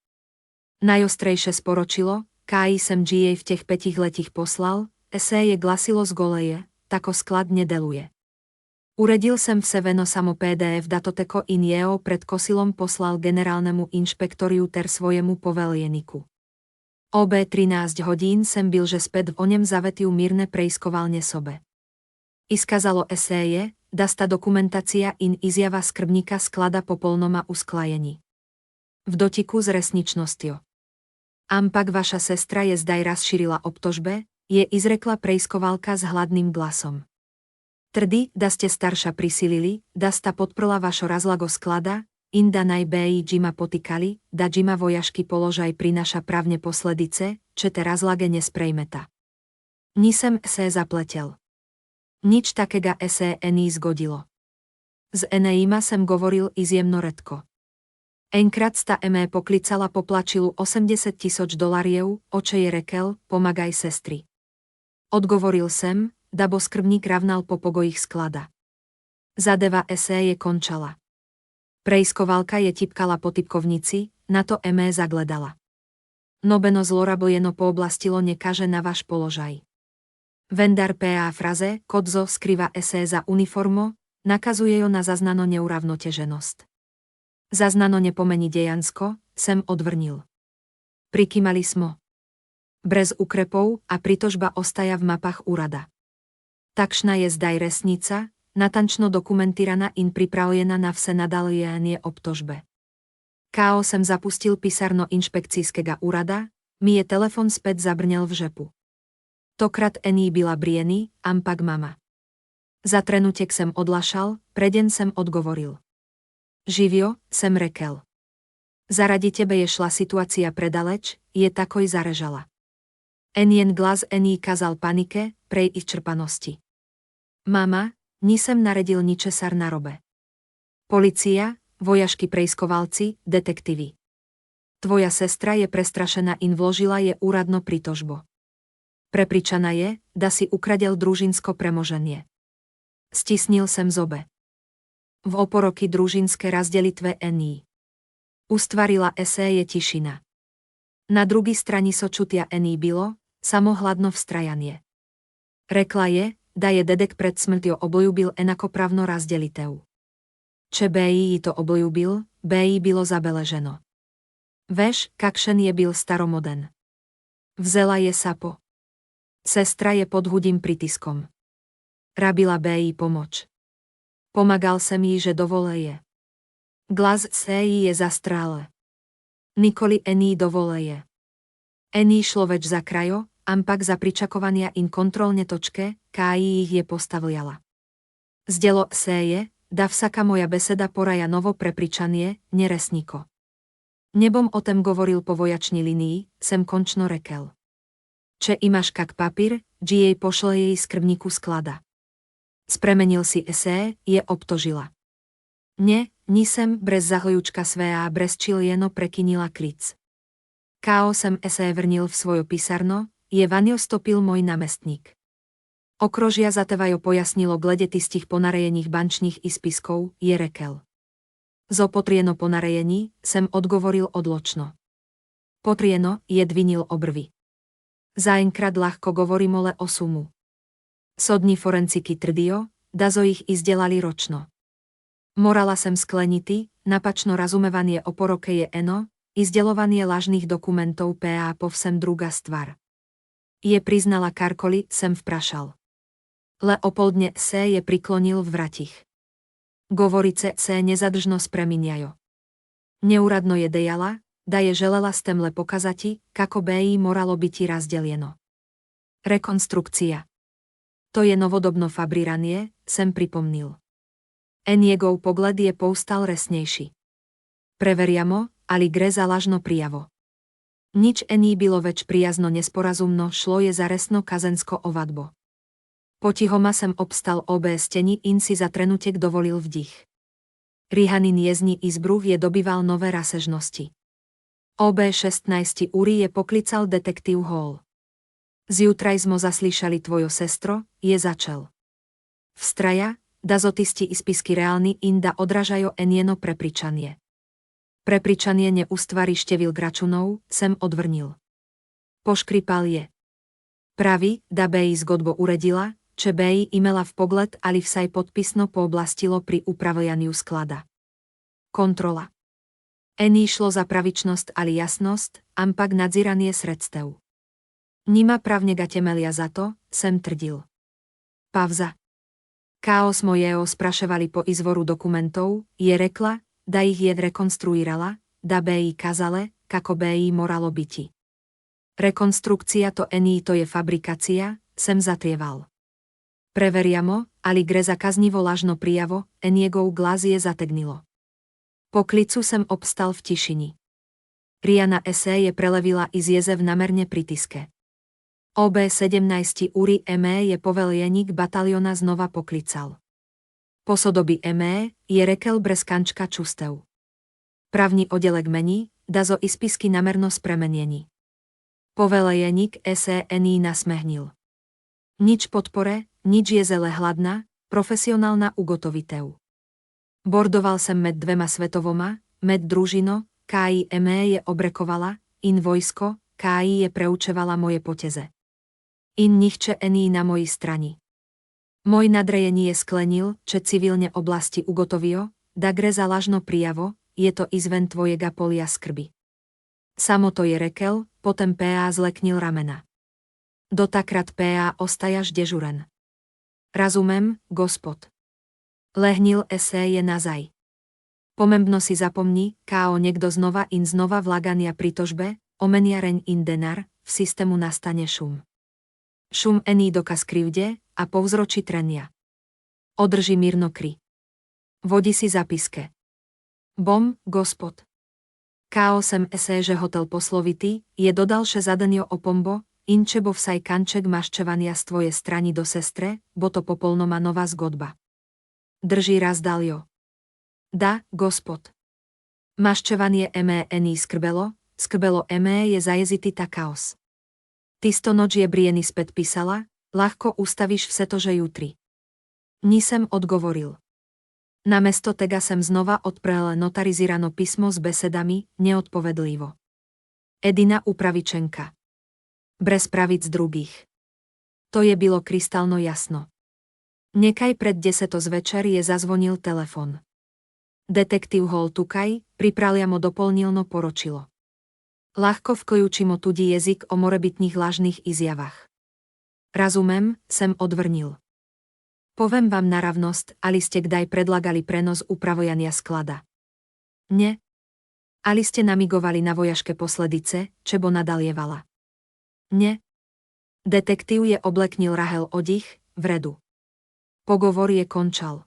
Najostrejšie sporočilo, KI sem GA v tých 5 letích poslal, SE je glasilo z goleje, tako sklad nedeluje. Uredil sem vseveno samo PDF datoteko in jeho pred kosilom poslal generálnemu inšpektoriu ter svojemu povelieniku. OB 13 hodín sem byl že späť v onem zavetiu mírne prejskovalne sobe. Iskazalo SE, da sta dokumentácia in izjava skrbníka sklada po polnoma usklajení. V dotiku s resničnosťou. Ampak vaša sestra je zdaj rozšírila obtožbe, je izrekla prejskovalka s hladným glasom. Trdy, da ste starša prisilili, da sta podprla vašo razlago sklada, inda najbej Jima potykali, da Jima vojašky položaj prinaša právne posledice, čete razlage nesprejmeta. Nisem se zapletel. Nič takega se ení zgodilo. Z Eneima sem govoril izjemno redko. Enkrát sta poklicala poplačilu $80,000, oče je rekel, pomagaj sestri. Odgovoril sem, da bo skrbník ravnal po pogojích sklada. Zadeva eséje končala. Prejskovalka je tipkala po tipkovnici, na to emé zagledala. Nobeno zlorabojeno pooblastilo nekaže na váš položaj. Vendar PA fraze, kodzo skrýva esé za uniformo, nakazuje jo na zaznano neuravnoteženosť. Zaznano nepomení dejansko, sem odvrnil. Prikýmali smo. Brez ukrepov a pritožba ostaja v mapách úrada. Takšna je zdaj resnica, natančno dokumentírana in pripravljena na vse nadaljenie obtožbe. K.O. sem zapustil pisarno inšpekcijskega úrada, mi je telefon späť zabrnel v žepu. Tokrat ení byla brieny, ampak mama. Za trenutek sem odlašal, preden sem odgovoril. Živio, sem rekel. Zaradi tebe je šla situácia predaleč, je takoj zarežala. Enien glas ení kazal panike, prej izčerpanosti. Mama, nisem naredil ničesar narobe. Polícia, vojaški prejskovalci, detektívy. Tvoja sestra je prestrašená in vložila je úradno pritožbo. Prepričaná je, da si ukradel družinsko premoženie. Stisnil sem zobe. V oporoky družinské razdelitve ení. Ustvarila eséje tišina. Na drugi strani sočutia ení bylo, samohladno vstrajanie. Rekla je, da je dedek pred smrťou obľúbil enakopravno razdelitev. Če BI to obľúbil, BI bylo zabeleženo. Veš, kakšen je byl staromoden. Vzela je sapo. Sestra je pod hudým pritiskom. Rabila BI pomoč. Pomagal sem jí, že dovoleje. Glas CI je zastrále. Nikoli ení dovoleje. Ení šlo več za krajo, ampak za pričakovania in kontrolne točke, KI ich je postavljala. Zdelo seje, da vsaka moja beseda poraja novo prepričanie, neresniko. Nebom o tem govoril po vojačni linii, sem končno rekel. Če imaš kak papír, jej pošle jej skrbníku sklada. Spremenil si esé, je obtožila. Ne, nisem brez zahľúčka svea brezčil jeno prekynila klic. K.O. sem esé vrnil v svojo pisarno, je vanjo stopil môj namestník. Okrožia zatevajo pojasnilo gledety z tých ponarejených bančných ispiskov, je rekel. Zo potrieno ponarejení, sem odgovoril odločno. Potrieno, je dvinil obrvy. Zajenkrát ľahko govorí mole o sumu. Sodní forenciky trdio, da zo ich izdelali ročno. Morala sem sklenity, napačno razumevanie o poroke je eno, izdelovanie lažných dokumentov PA povsem druga stvar. Je priznala Karkoli, sem vprašal. Leopoldne se je priklonil v vratich. Govorice se nezadržno spreminiajo. Neuradno je dejala, da je želela stemle pokazati, kako BI moralo byti razdeljeno. Rekonstrukcia. To je novodobno fabriranie, sem pripomnil. Eniegov pogled je poustal resnejší. Preveriamo, ali gre za lažno prijavo. Nič ení bylo več prijazno nesporazumno, šlo je za resno kazensko ovadbo. Potihoma sem obstal obé steni in si za trenutek dovolil vdich. Rihanin jezni izbruch je dobýval nové rasežnosti. OB 16 úry je poklical detektív Hall. Zjutraj smo zaslyšali tvojo sestro, je začal. Vstraja, da zotisti ispisky reálny inda odražajo enieno prepričanie. Prepričanie neustvari števil gračunov, sem odvrnil. Poškripal je. Pravi, da BI zgodbo uredila, če BI imela v pogled ali vsaj podpisno pooblastilo pri upravljaniu sklada. Kontrola. Ení šlo za pravičnosť ali jasnosť, ampak nadziranie sredstev. Nima pravnega temelia za to, sem tvrdil. Pauza. K.O. smo jeho spraševali po izvoru dokumentov, je rekla, da ich je rekonstruirala, da BI kazale, kako BI moralo byti. Rekonstrukcia to ení to je fabrikácia, sem zatrieval. Preveriamo, ali gre za kaznivo lažno prijavo, eniegov glas je zategnilo. Po klicu sem obstal v tišini. Riana esé je prelevila i z jezev namerne pritiske. OB 17 úry ME je povelieník bataliona znova poklical. Posodoby ME je rekel breskančka čustev. Právny oddelek mení, da zo ispisky namerno spremenieni. Povelieník SENI nasmehnil. Nič podpore, nič je zele hladná, profesionálna ugotovitev. Bordoval sem med dvema svetovoma, med družino, KI je obrekovala, in vojsko, KI je preučevala moje poteze. In nichče ení na moji strani. Moj nadrejení je sklenil, če civilne oblasti ugotovio, da gre za lažno prijavo, je to izven tvojega polia skrby. Samo to je rekel, potom PA zleknil ramena. Dotakrat PA ostajaš dežuren. Razumem, gospod. Lehnil je nazaj. Pomembno si zapomni, KO niekto znova vlagania pri tožbe, omeniareň in denar, v systému nastane šum. Šum ení dokaz krivde a povzročí trenia. Održi mírno kry. Vodi si zapiske. Bom, gospod. KO sem že hotel poslovitý, je dodalše zadanio o pombo, inče bo vsaj kanček maščevania z tvoje strani do sestre, bo to popolnoma nová zgodba. Drží raz daljo. Da, gospod. Maščevanie ení skrbelo je zajezitý takaos. Tisto noč je Brieny späť písala, ľahko ustavíš vse to, že jutri. Nisem odgovoril. Namiesto tega sem znova odprel notarizirano písmo s besedami, neodpovedlivo. Edina upravičenka. Brez pravic druhých. To je bylo krystálno jasno. Nekaj pred 10 zvečer je zazvonil telefon. Detektív Hall tukaj, pripraliamo doplnilno poročilo. Ľahko vkojúčimo tudí jazyk o morebitných lažných izjavách. Razumem, sem odvrnil. Povem vám na ravnosť, ali ste kdaj predlagali prenos upravojania sklada. Nie. Ali ste namigovali na vojaške posledice, čebo nadalievala. Nie. Detektív je obleknil Rahel odich, vredu. Pogovor je končal.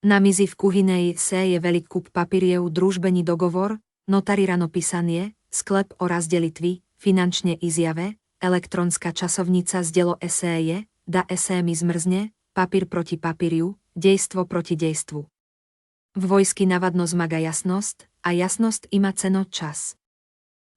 Na mizi v kuhynej je velik kup papíriev družbení dogovor, notarirano písanie, sklep o razdelitvi, finančne izjave, elektronská časovnica z dielo je, da mi zmrzne, papír proti papíriu, dejstvo proti dejstvu. V vojsky navadno zmaga jasnosť, a jasnosť ima ceno čas.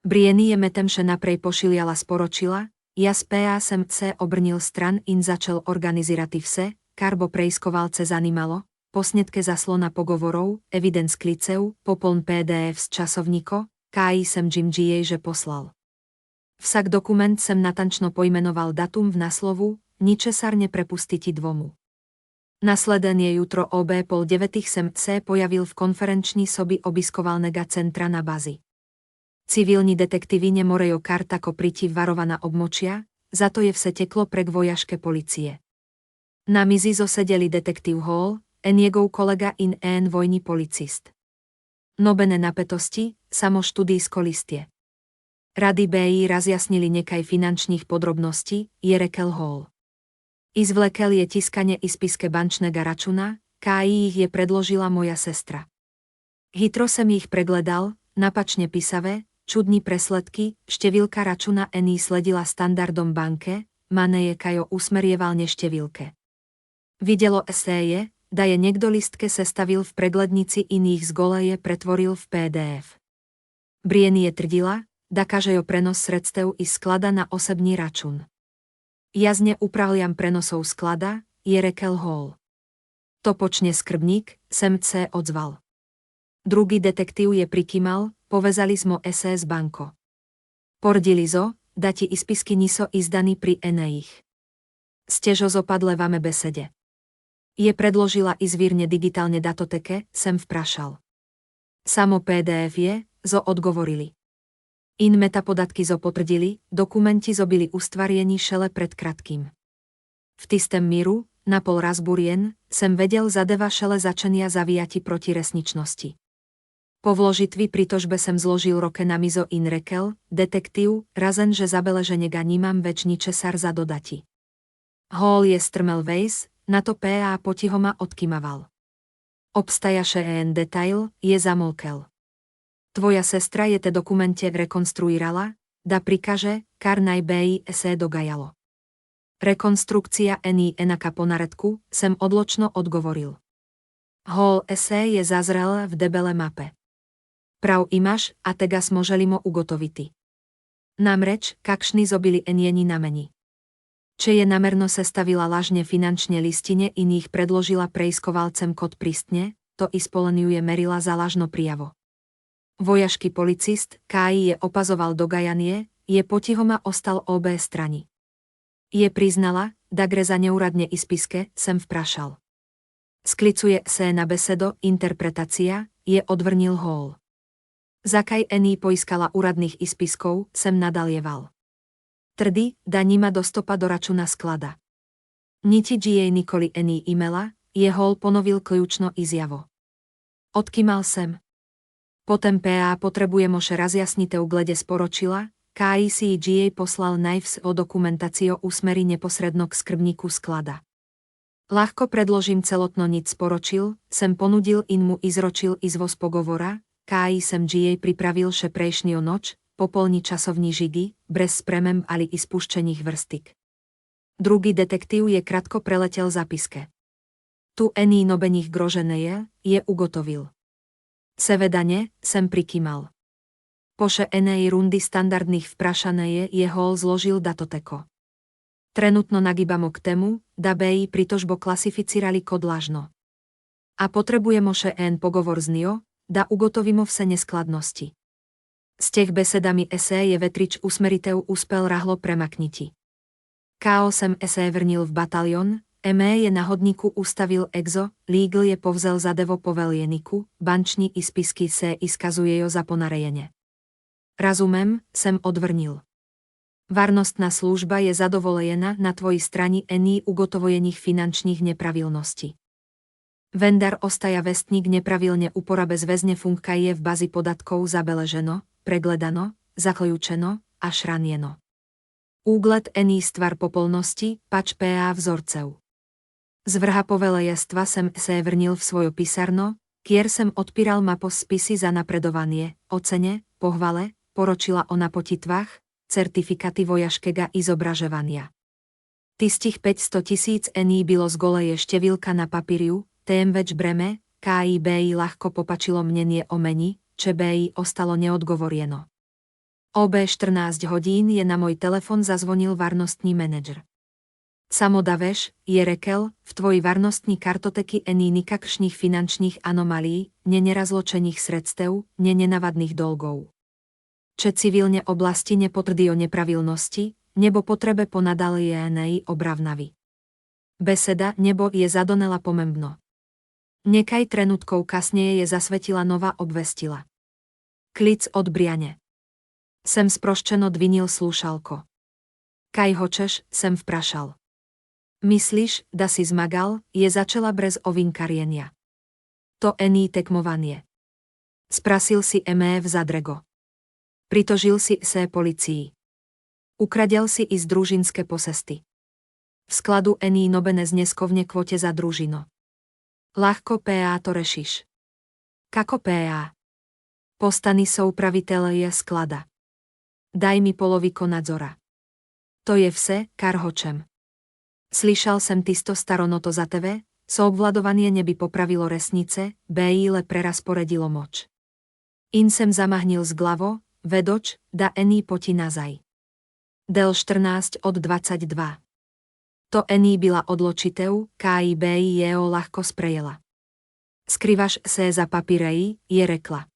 Brieny je metemše naprej pošiliala sporočila, jas PA sem obrnil stran in začal organizirati vse, karbo prejskovalce zanimalo, posnetke zaslona pogovorov, evidence klicev, popln PDF z časovníko, KI sem Jim že poslal. Vsak dokument sem natančno pojmenoval datum v naslovu, ničesar neprepustiti dvomu. Nasledenie jutro OB 8:30 sem pojavil v konferenční sobi obiskovalnega centra na bazi. Civilní detektívi nemorejo kart ako priti varovaná območia, za to je vse teklo prek vojaške policie. Na mizi zosedeli detektív Hall, njegov kolega in vojný policist. Nobené napätosti, samo študijsko listie. Rady BI razjasnili nekaj finančných podrobností, je rekel Hall. Izvlekel je tiskanie ispiske bančnega računa, KI ich je predložila moja sestra. Hitro sem ich pregledal, napačne písavé, čudní presledky, številka računa sledila standardom banke, maneje kajo usmerieval neštevilke. Videlo je, da je niekto listke sestavil v preglednici iných z goleje pretvoril v PDF. Brieny je tvrdila, da kažejo prenos sredstev iz sklada na osobný račun. Jazne upravljam prenosov sklada, je rekel Hall. To počne skrbník, sem odzval. Druhý detektív je prikýmal, povezali smo SS banko. Pordili zo, da ti ispisky niso izdaní pri ich. Stežo zopadle vame besede. Je predložila izvírne digitálne datoteke, sem vprašal. Samo PDF je, zo odgovorili. In metapodatky zo potvrdili, dokumenti zo byli ustvarieni šele pred kratkým. V tistem míru, napol razburien, sem vedel zadeva šele začenia zavíjati proti resničnosti. Po vložitvi pri tožbe sem zložil roke na mizo in rekel, detektív, razen že zabeleženega nímam več ničesar za dodati. Hall je strmel vejs, na to PA potihoma odkymaval. Obstajaše detail, je zamolkel. Tvoja sestra je te dokumente rekonstruírala, da prikaže, kar naj BI dogajalo. Rekonstrukcia enaka po naredku, sem odločno odgovoril. Hall je zazrel v debele mape. Prav imaš, a tegas moželimo ugotoviti. Namreč, kakšni zobili enieni na meni. Če je namerno sestavila lažne finančne listine iných predložila prejskovalcem kod pristne, to ispolenuje merila za lažno prijavo. Vojašký policist, KI je opazoval dogajanie, je potihoma ostal obé strani. Je priznala, da gre za neuradne ispiske, sem vprašal. Sklicuje se na besedo, interpretácia, je odvrnil hól. Zakaj ení poiskala úradných ispiskov, sem nadalieval. Trdy, da nima dostopa do računa sklada. Nitič jej nikoli ení imela, je hól ponovil kľúčno izjavo. Odkýmal sem. Potom PA potrebuje moše razjasnite uglede sporočila, KI si jej poslal najvs o dokumentáciu usmeri neposredno k skrbníku sklada. Ľahko predložím celotno nic sporočil, sem ponudil in mu izročil izvo z pogovora, KI sem jej pripravil še prejšnjo noč, popolní časovní žigy, brez spremem ali i spuščených vrstik. Druhý detektív je krátko preletel zapiske. Tu ení nobeních groženeje, je ugotovil. Sevedane, sem prikýmal. Poše enej rundy standardných vprašaneje je hol zložil datoteko. Trenutno nagibamo k temu, da BI pritožbo klasificirali kod lažno. A potrebujemo še en pogovor z NIO, da ugotovimo vse neskladnosti. S těch besedami esé je vetrič usmeritev uspel rahlo premakniti. K8 esé vrnil v batalion, ME je na hodníku ustavil exo, Lígl je povzel za devo povelieniku, banční i spisky se iskazuje jo za ponarejene. Razumem, sem odvrnil. Varnostná služba je zadovolená na tvoji strani ení ugotovojených finančných nepravilností. Vendar ostaja vestník nepravilne uporabe zväzne funkuje v bazi podatkov zabeleženo, pregledano, zakľúčeno a šranieno. Úgled ení stvar popolnosti, pač PA vzorcev. Z vrha povelejestva sem se vrnil v svojo pisarno, kier sem odpíral mapos spisy za napredovanie, ocene, pohvale, poročila o napotitvách, certifikaty vojaškega izobraževania. Tistich 500 000 ení bylo z goleje številka na papíriu, tém več breme, KIBI ľahko popačilo mnenie o meni, če BI ostalo neodgovorieno. OB 14 hodín je na môj telefon zazvonil varnostní manažer. Samodaveš, je rekel, v tvoji varnostní kartoteky ení nikakšných finančných anomalí, nenerazločených sredstev, nenenavadných dolgov. Če civilne oblasti nepotrdy o nepravilnosti, nebo potrebe ponadalienej obravnavy. Beseda nebo je zadonela pomembno. Nekaj trenutkov kasneje je zasvetila nová obvestila. Klic od Briane. Sem sproščeno dvinil slúšalko. Kaj hočeš, sem vprašal. Myslíš, da si zmagal, je začala brez ovinkarienia. To ení tekmovanie. Sprasil si ME v zadrego. Pritožil si se policii. Ukradel si i z družinské posesty. V skladu ení nobene zneskovne kvote za družino. Ľahko PA to rešiš. Kako PA? Postany soupraviteľ je sklada. Daj mi polovico nadzora. To je vse, kar hočem. Slyšal sem tisto staronoto za tebe, soobvladovanie neby popravilo resnice, BI le prerasporedilo moč. In sem zamahnil z glavo, vedoč, da ení poti nazaj. Del 14 od 22. To ení byla odločitev, KIBI jeho ľahko sprejela. Skrývaš se za papíreji, je rekla.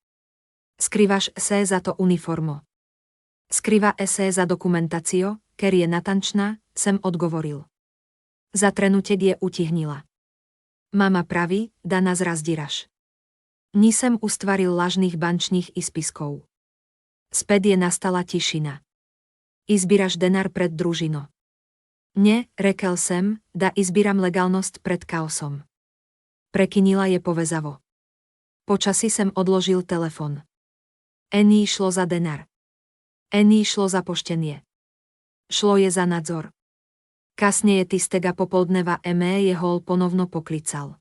Skrývaš se za to uniformo. Skrýva se za dokumentácio, ker je natančná, sem odgovoril. Za trenutek je utihnila. Mama praví, da nás razdíraš. Nisem ustvaril lažných bančných ispiskov. Späť je nastala tišina. Izbíraš denár pred družino. Nie, rekel sem, da izbíram legálnosť pred chaosom. Prekynila je povezavo. Počasi sem odložil telefon. Ení šlo za denár. Ení šlo za poštenie. Šlo je za nadzor. Kasne je tistega popoldneva ME je hol ponovno poklical.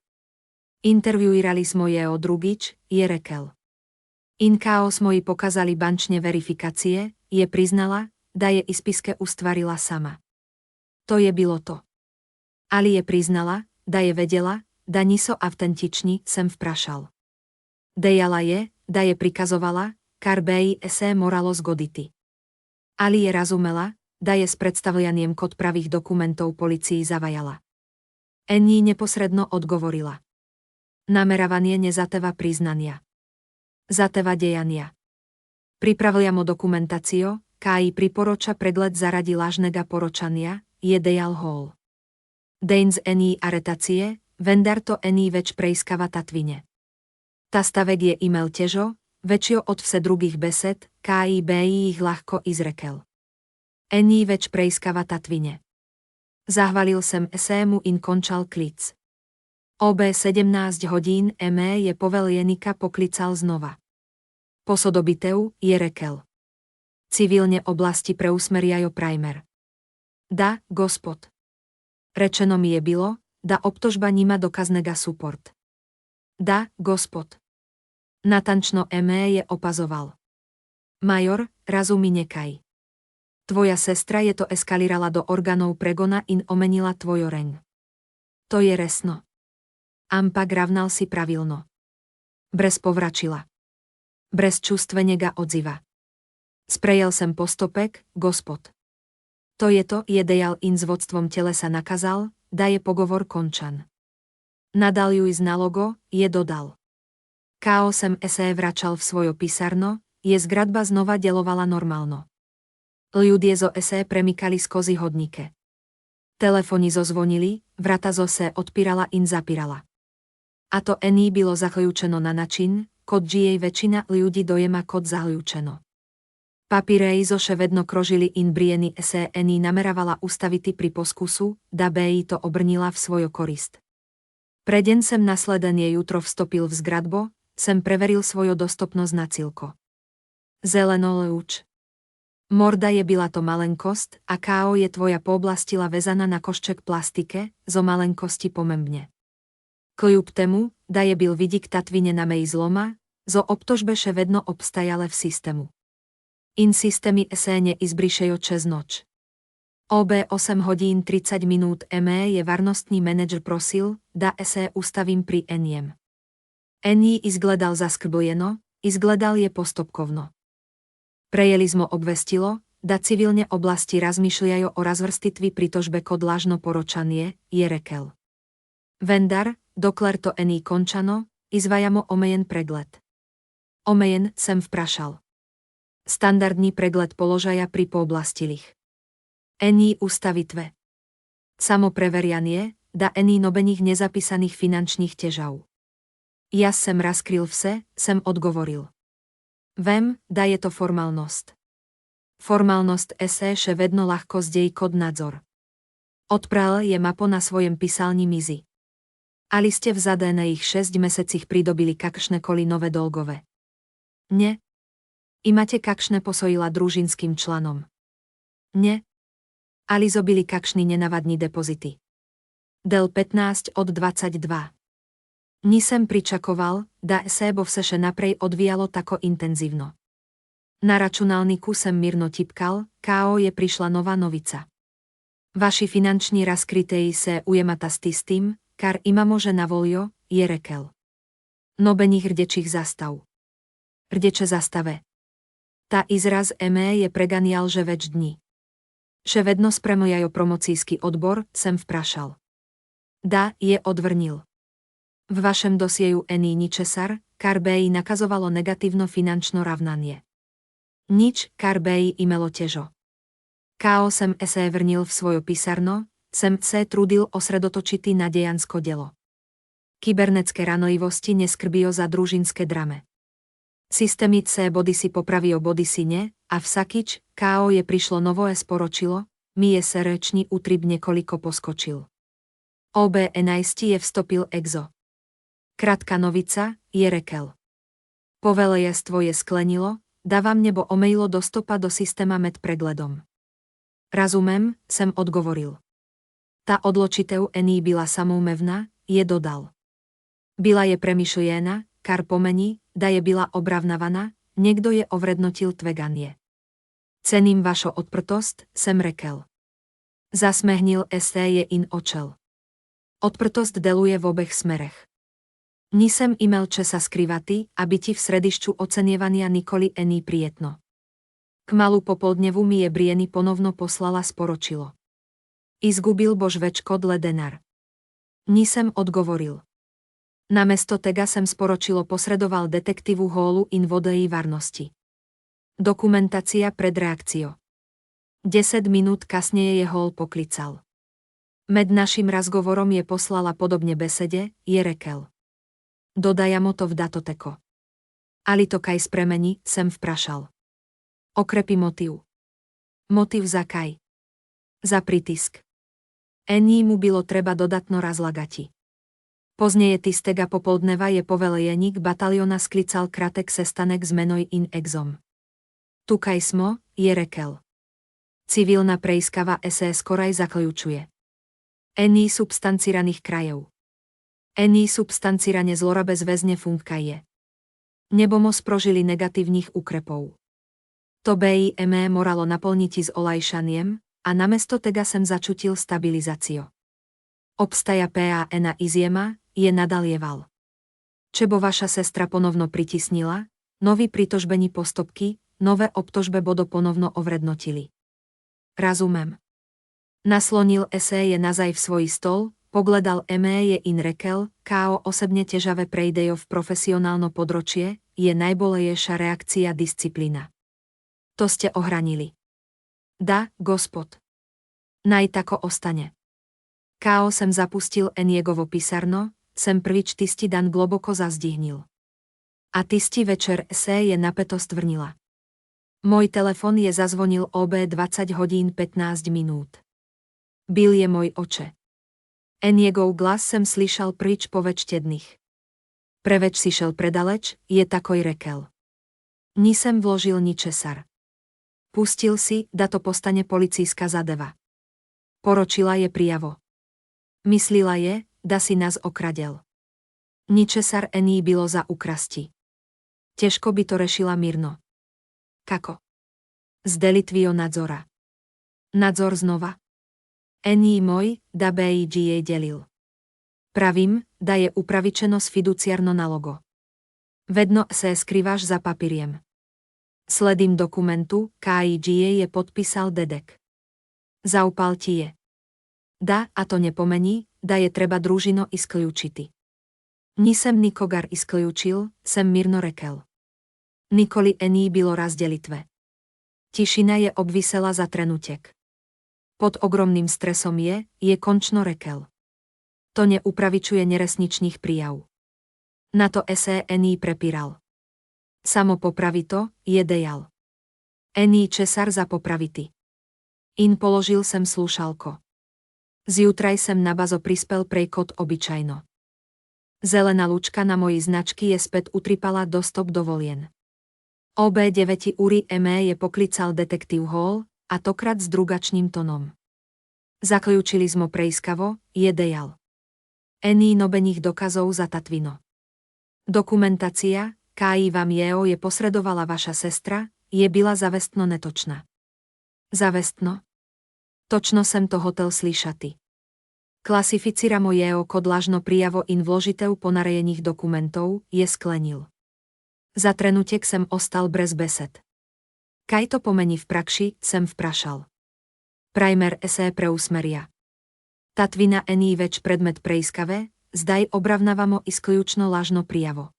Intervjuirali smo je o drugič, je rekel. In chaos moji pokazali bančne verifikácie, je priznala, da je ispiske ustvarila sama. To je bylo to. Ali je priznala, da je vedela, da niso autentiční, sem vprašal. Dejala je, da je prikazovala, kar BI se moralo zgoditi. Ali je razumela, daje s predstavljaniem kod pravých dokumentov policii zavajala. Eni neposredno odgovorila. Nameravanie nezateva priznania. Zateva dejania. Pripravljamo dokumentaciju, KI priporoča pregled zaradi lažnega poročania, je dejal Hall. Danes Eni aretacie, vendar to Eni več preiskava tatvine. Ta stavek je imel težo, väčšio od vse drugých besed, KI by ich ľahko izrekel. Eni več preiskava tatvine. Zahvalil sem SEmu in končal klic. OB 17 hodín je povel Jenika poklical znova. Posodobitev je rekel. Civilne oblasti preusmeriajo primer. Da, gospod. Rečeno mi je bilo, da obtožba nima dokaznega support. Da, gospod. Natančno je opazoval. Major, razumi nekaj. Tvoja sestra je to eskalirala do orgánov pregona in omenila tvojo reň. To je resno. Ampak ravnal si pravilno. Brez povračila. Brez čustvenega odziva. Sprejel sem postopek, gospod. To je to, je dejal in s vodstvom telesa nakazal, da je pogovor končan. Nadal ju z nalogo, je dodal. K8 vračal v svojo písarno, je zgradba znova delovala normálno. Ľudie zo premikali skozi hodníke. Telefoni zozvonili, vrata odpírala in zapírala. A to Eni bylo zahľúčeno na način, kod jej väčšina ľudí dojema kod zahľúčeno. Papírej vedno krožili in brieny Eni nameravala ustaviti pri poskusu, da by to obrnila v svojo korist. Pre deň sem nasledenie jutro vstopil v zgradbo, sem preveril svojo dostupnosť na cilko. Zeleno lúč. Morda je byla to malenkost a KO je tvoja pooblastila vezana na košček plastike, zo malenkosti pomembne. Kľub temu, da je byl vidik tatvine na mej zloma, zo obtožbeše vedno obstajale v systému. In systémy ne izbrišejo čez noč. OB 8 hodín 30 minút je varnostný manager prosil, da ustavím pri Eniem. Eni izgledal zaskrbljeno, izgledal je postopkovno. Prejeli smo obvestilo, da civilne oblasti razmišljajo o razvrstitvi pritožbe kod lažno poročanie, je rekel. Vendar, dokler to Eni končano, izvajamo omejen pregled. Omejen sem vprašal. Standardní pregled položaja pri pooblastilých. Eni ustavitve. Samo preverianie, da Eni nobených nezapísaných finančných težav. Ja sem razkryl vse, sem odgovoril. Vem, da je to formálnosť. Formálnosť še vedno ľahko zdej kod nadzor. Odpral je mapo na svojem písalni mizi. Ali ste v zadénych 6 mesecích pridobili kakšne koli nové dolgové? Nie. Imate kakšne posojila družinským članom? Nie. Ali zobili kakšný nenavadní depozity? Del 15 od 22. Nisem pričakoval, da bo vseše naprej odvíjalo tako intenzívno. Na računalniku sem mirno tipkal, KO je prišla nová novica. Vaši finanční razkryteji ujemata s tým, kar imamo že na voljo, je rekel. Nobených rdečích zastav. Rdeče zastave. Ta izraz je preganial že več dní. Še vedno spremojajo promocijský odbor, sem vprašal. Da, je odvrnil. V vašem dosieju Eni ničesar, kar by nakazovalo negatívno finančno ravnanie. Nič, kar by imelo težo. KO sem vrnil v svojo písarno, sem trudil osredotočiti na dejansko delo. Kybernetské ranlivosti neskrbio za družinské drame. Systémy body si popravio body si ne, a vsakič, KO je prišlo novo sporočilo, mi je rečný utrib niekoľko poskočil. OB 11 je vstopil exo. Kratka novica, je rekel. Povelejestvo je sklenilo, da vám nebo omejilo dostupa do systéma med pregledom. Razumem, sem odgovoril. Ta odločitev Eni byla samoumevná, je dodal. Byla je premyšliená, kar pomení, da je byla obravnavaná, niekto je ovrednotil tveganie. Cením vašo odprtost, sem rekel. Zasmehnil je in očel. Odprtost deluje v obech smerech. Nisem imel česa skrivati, aby ti v središću ocenievania nikoli Eni prijetno. K malu popoldnevu mi je Brieny ponovno poslala sporočilo. Izgubil bož večko dle denar. Nisem odgovoril. Namiesto tega sem sporočilo posredoval detektívu Hallu in vodei varnosti. Dokumentácia pred reakciou. 10 minút kasneje je Hall poklical. Med našim razgovorom je poslala podobne besede, je rekel. Dodajamo to v datoteko. Ali to kaj spremení, sem vprašal. Okrepi motiv. Motiv za kaj? Za pritisk. Ení mu bylo treba dodatno razlagati. Poznieje tistega popoldneva je povelejník bataliona sklical kratek sestanek z menoj in exom. Tukaj smo, je rekel. Civilná preiskava SS skoraj zakľúčuje. Ení substanciraných krajov. Ení substancirane zlorabe zväzne funkaje. Nebomo sprožili negatívnych úkrepov. To BIME moralo naplniť s olajšaniem, a namiesto tega sem začutil stabilizáciu. Obstaja PAN iziema, je nadalieval. Čebo vaša sestra ponovno pritisnila, noví pritožbení postupky, nové obtožbe bodo ponovno ovrednotili. Razumem. Naslonil je nazaj v svoj stol, pogledal je in rekel, kao osobne težavé prejdejo v profesionálno področie, je najbolejšia reakcia disciplína. To ste ohranili. Da, gospod. Naj tako ostane. Kao sem zapustil Eniegovo pisarno, sem prvič tisti dan globoko zazdihnil. A tisti večer je napäto stvrnila. Môj telefon je zazvonil OB 20 hodín 15 minút. Byl je môj oče. Eniegov glas sem slyšal pryč po večtedných. Preveč si šel predaleč, je takoj rekel. Nisem vložil ničesar. Pustil si, da to postane policijská zadeva. Poročila je prijavo. Myslila je, da si nás okradel. Ničesar ení bylo za ukrasti. Težko by to rešila Mirno. Kako? Zdeli tvýho nadzora. Nadzor znova? Ení môj, da BIG jej delil. Pravím, da je upravičeno s fiduciarno na logo. Vedno se skrývaš za papíriem. Sledím dokumentu, KIG je podpísal dedek. Zaupal ti je. Da, a to nepomení, da je treba družino iskľúčiti. Nisem nikogar iskľúčil, sem Mirno rekel. Nikoli ení bylo razdelitve. Tišina je obvisela za trenutek. Pod ogromným stresom je končno rekel. To neupravičuje neresničných prijav. Na to ení prepíral. Samo popravi to, je dejal. Ení česar za popravity. In položil sem slúšalko. Zjutraj sem na bazo prispel prejkot obyčajno. Zelená lúčka na moji značky je späť utripala do stop dovolien. OB 9 úry je poklical detektív Hall, a tokrát s drugačným tonom. Zakľúčili sme preiskavo, je dejal. Ení nobených dokazov za tatvino. Dokumentácia, KI vám je posredovala vaša sestra, je byla zavestno netočná. Zavestno? Točno sem to hotel slyšati. Klasificiramo kod lažno prijavo in vložitev ponarejených dokumentov, je sklenil. Za trenutek sem ostal bez besed. Kaj to pomení v praxi, sem vprašal. Primer preusmeria. Tatvina ení več predmet preiskave, zdaj obravnávamo iskľúčno lažno prijavo.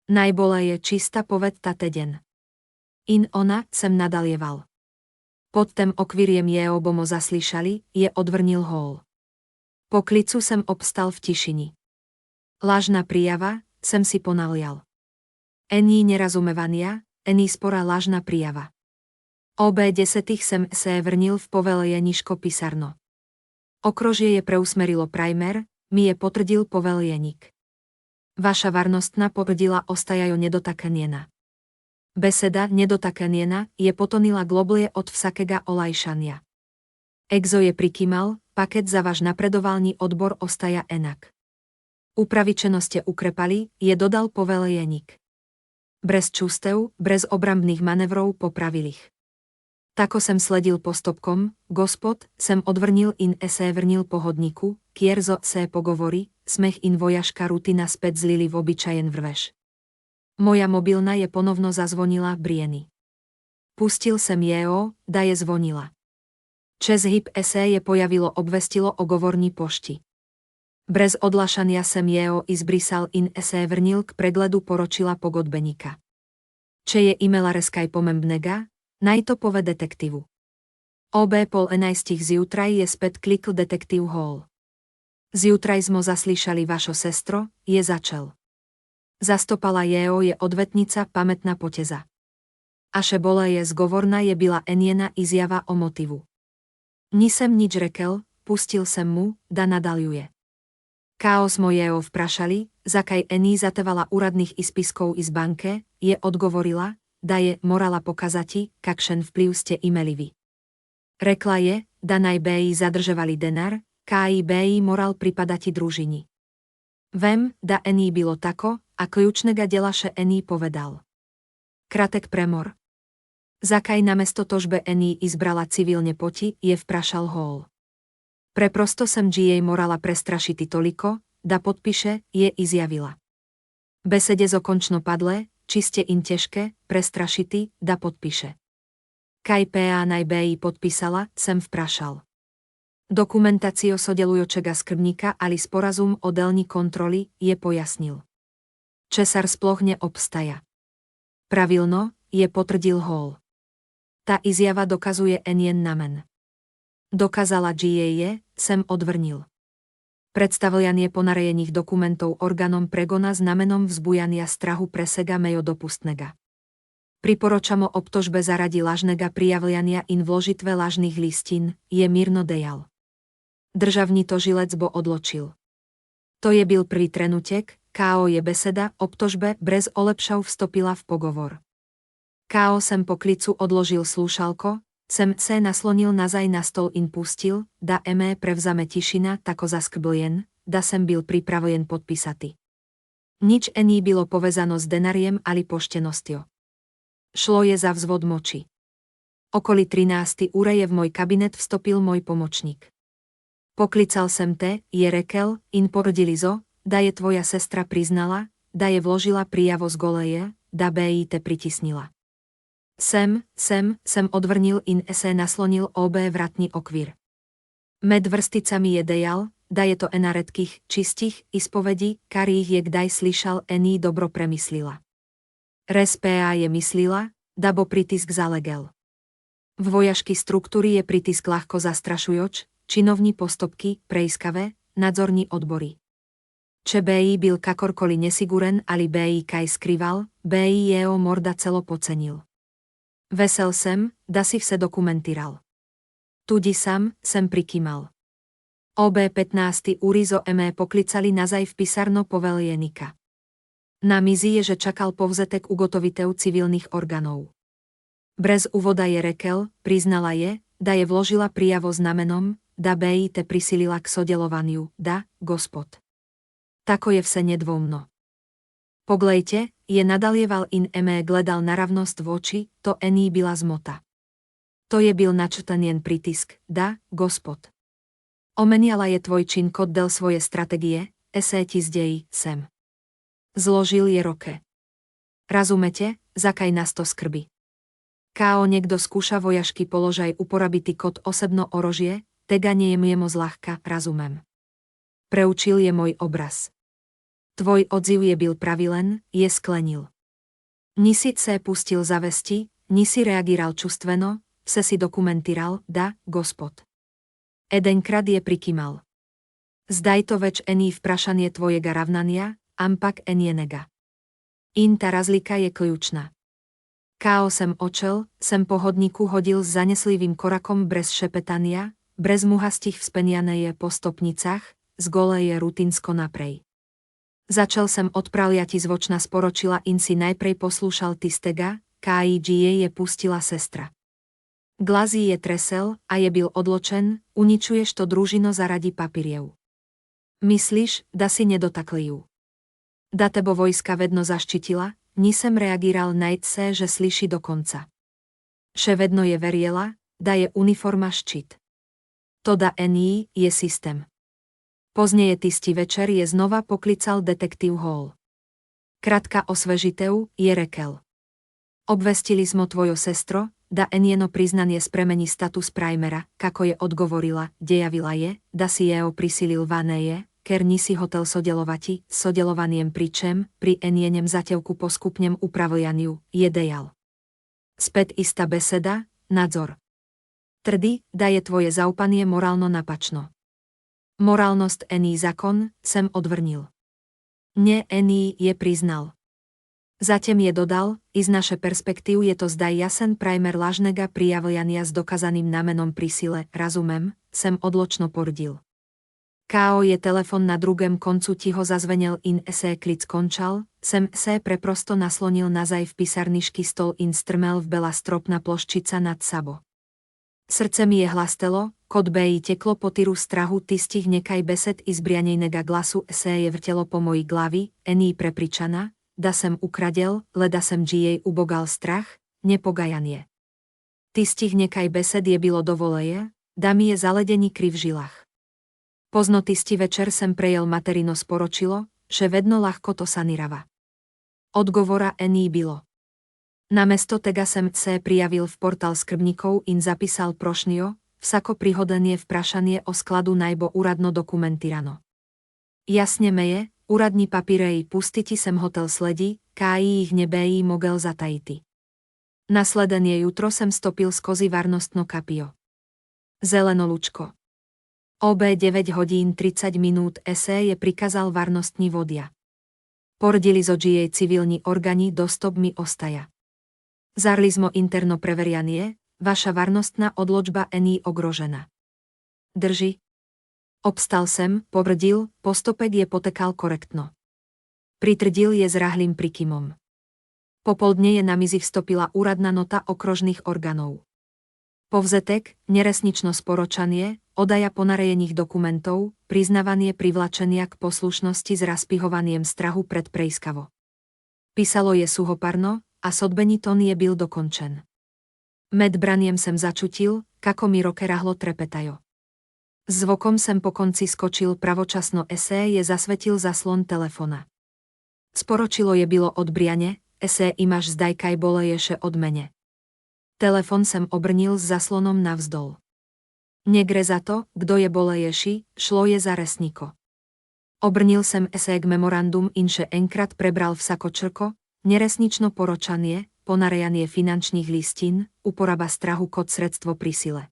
Najbolej je čista poved tateden. In ona, sem nadalieval. Pod tem okviriem bomo zaslyšali, je odvrnil Hall. Po klicu sem obstal v tišini. Lažná prijava, sem si ponavlial. Ení nerazumevania, ení spora lažná prijava. OB 10 sem vrnil v povelejeniško pisarno. Okrožie je preusmerilo primer, mi je potvrdil poveljeník. Vaša varnostná potvrdila ostajajo nedotakaniena. Beseda nedotakaniena je potonila globlie od vsakega olajšania. Exo je prikýmal, paket za váš napredovalný odbor ostaja enak. Upravičeno ste ukrepali, je dodal poveljeník. Brez čústev, brez obrambných manevrov popravil ich. Tako sem sledil postupkom, gospod, sem odvrnil in vrnil po hodníku, kierzo pogovorí, smech in vojaška rutina späť zlili v obyčajen vrveš. Moja mobilna je ponovno zazvonila Brieny. Pustil sem jeho, da je zvonila. Čes hyb ese je pojavilo obvestilo o govorní pošti. Brez odlašania sem jeho izbrisal in ese vrnil k pregledu poročila pogodbenika. Če je imela reskaj pomembnega, najtopové detektivu. OB pol 11 zjutraj je späť klikl detektív Hall. Zjutraj smo zaslyšali vašo sestro, je začal. Zastopala jeho je odvetnica pamätná poteza. Aše bola je zgovorna je byla eniena izjava o motivu. Nisem nič rekel, pustil sem mu, da nadaljuje. Kao smo jeho vprašali, zakaj ení zatevala úradných ispiskov iz banke, je odgovorila, da je morala pokazati, kakšen vplyv ste imeli vy. Rekla je, da naj BI zadrževali denar, kaj BI moral pripadati družini. Vem, da ení bilo tako, a kľúčnega delaše ení povedal. Kratek premor. Zakaj namesto tožbe ení izbrala civilne poti, je vprašal Hall. Preprosto sem jej morala prestrašiti toliko, da podpíše, je izjavila. Besede zokončno padle, či ste in težké, prestrašiti, da podpíše. Kaj PA naj BI podpísala, sem vprašal. Dokumentácio sodelujúčega skrbníka ali s porazum o delní kontroly, je pojasnil. Česar sploch neobstaja. Pravilno, je potvrdil Hall. Tá izjava dokazuje enien namen. Dokázala je, sem odvrnil. Predstavljanie ponarejených dokumentov orgánom pregona znamenom vzbujania strahu pre sega mejo dopustnega. Priporočamo obtožbe zaradi lažnega prijavljania in vložitve lažných listín, je mirno dejal. Državní to žilec bo odločil. To je byl prvý trenutek, KO je beseda, obtožbe brez olepšav vstopila v pogovor. KO sem po klicu odložil slúšalko, sem se naslonil nazaj na stol in pustil, da prevzame tišina tako zaskrbljen, da sem byl pripravojen podpísati. Nič ení bylo povezano s denariem ali poštenostjo. Šlo je za vzvod moči. Okoli 13. úre je v môj kabinet vstopil môj pomočník. Poklical sem te, je rekel, in porodili zo, da je tvoja sestra priznala, da je vložila prijavo z goleje, da BI te pritisnila. Sem odvrnil in se naslonil OB vratný okvír. Med vrsticami je dejal, da je to ena redkých, čistých ispovedí, karých je kdaj slyšal ení dobro premyslila. RSPA je myslila, da bo pritisk zalegel. V vojašky struktúry je pritisk ľahko zastrašujoč, činovní postupky, prejskavé, nadzorní odbory. Če BI byl kakorkoli nesiguren ali BI kaj skrýval, BI jeho morda celo pocenil. Vesel sem, da si vse dokumentíral. Tudi sam, sem prikýmal. OB 15. úrizo poklicali nazaj v pisarno povelienika. Na mizi je, že čakal povzetek ugotovitev civilných orgánov. Brez úvoda je rekel, priznala je, da je vložila prijavo znamenom, da BI te prisilila k sodelovaniu, da, gospod. Tako je vse nedvomno. Poglejte, je nadalieval in gledal naravnosť v oči, to ení byla zmota. To je byl načrtanien pritisk, da, gospod. Omeniala je tvoj čin kod del svoje strategie, ti zdejí, sem. Zložil je roke. Razumete, zakaj nás to skrbi. Kao niekto skúša vojašky položaj uporabiti kod osobno orožie, tega nie je jemo zľahka, razumem. Preučil je môj obraz. Tvoj odziv je byl pravilen, je sklenil. Ni si se pustil zavesti, ni si reagíral čustveno, vse si dokumentíral, da, gospod. Edenkrát je prikýmal. Zdaj to več ení vprašanie tvojega ravnania, ampak enienega. In tá razlika je kľúčna. Kao sem očel, sem po hodníku hodil s zaneslivým korakom brez šepetania, brez muhastých vzpenianeje po stopnicách, z goleje rutinsko naprej. Začal sem odpravljati zvočna sporočila in si najprej poslúšal tistega, KIG je pustila sestra. Glazí je tresel a je byl odločen, uničuješ to družino zaradi papíriev. Myslíš, da si nedotakli ju. Da tebo vojska vedno zaštitila, nisem reagíral najce, že slyši do konca. Še vedno je veriela, da je uniforma ščit. To da NI je systém. Pozneje tistý večer je znova poklical detektív Hall. Kratka osvežitev, je rekel. Obvestili smo tvojo sestro, da enieno priznanie spremení status primera, kako je odgovorila, dejavila je, da si jeho prisilil vaneje, ker nisi hotel sodelovati, sodelovaniem pričem, pri enienem zatevku poskupnem upravojaniu, je dejal. Späť istá beseda, nadzor. Trdy, da je tvoje zaupanie morálno napačno. Morálnosť ení zákon, sem odvrnil. Nie ení je priznal. Zatem je dodal, i z naše perspektív je to zdaj jasen primer lažnega prijavljania s dokazaným namenom pri sile, razumem, sem odločno pordil. KO je telefon na drugém koncu tiho zazvenel in se klic končal, sem se preprosto naslonil nazaj v pisarnišky stol in strmel v bela stropna ploščica nad sabo. Srdce mi je hlastelo, kod beji teklo po tyru strahu tistih nekaj besed i zbrianejnega glasu se je vrtelo po moji glavi, ení prepričana, da sem ukradel, leda sem jej ubogal strach, nepogajanie. Tistih nekaj besed je bilo dovoleje, da mi je zaledení kri v žilách. Pozno tisti večer sem prejel materino sporočilo, že vedno ľahko to sanirava. Odgovora ení bilo. Namesto tega sem se prijavil v portál skrbníkov in zapísal prošnio, vsako prihodenie vprašanie o skladu najbo úradno dokumentirano. Jasne meje, úradní papírej pustiti sem hotel sledí, kájí ich nebejí mogel zatajiti. Nasledenie jutro sem stopil skozi varnostno kapio. Zeleno lučko. OB 9 hodín 30 minút SE je prikázal varnostní vodia. Pordili zo jej civilní organi do stop mi ostaja. Zarlizmo interno preverianie, vaša varnostná odločba ení ogrožena. Drži. Obstal sem, pobrdil, postopek je potekal korektno. Pritrdil je s rahlým prikymom. Popoldne je na mizi vstopila úradná nota okrožných orgánov. Povzetek, neresnično sporočanie, odaja ponarejených dokumentov, priznávanie privlačenia k poslušnosti s razpihovaniem strahu pred prejskavo. Písalo je suhoparno, a sodbení tón je byl dokončen. Med braniem sem začutil, kako mi roke rahlo trepetajo. Zvokom sem po konci skočil pravočasno je zasvetil zaslon telefona. Sporočilo je bylo od Briane, imaš zdaj kaj boleješe od mene. Telefon sem obrnil s zaslonom navzdol. Negre za to, kdo je boleješi, šlo je za resniko. Obrnil sem k memorandum inše enkrat prebral vsako črko, neresnično poročanie, ponarejanie finančných listín, uporaba strahu kod sredstvo pri sile.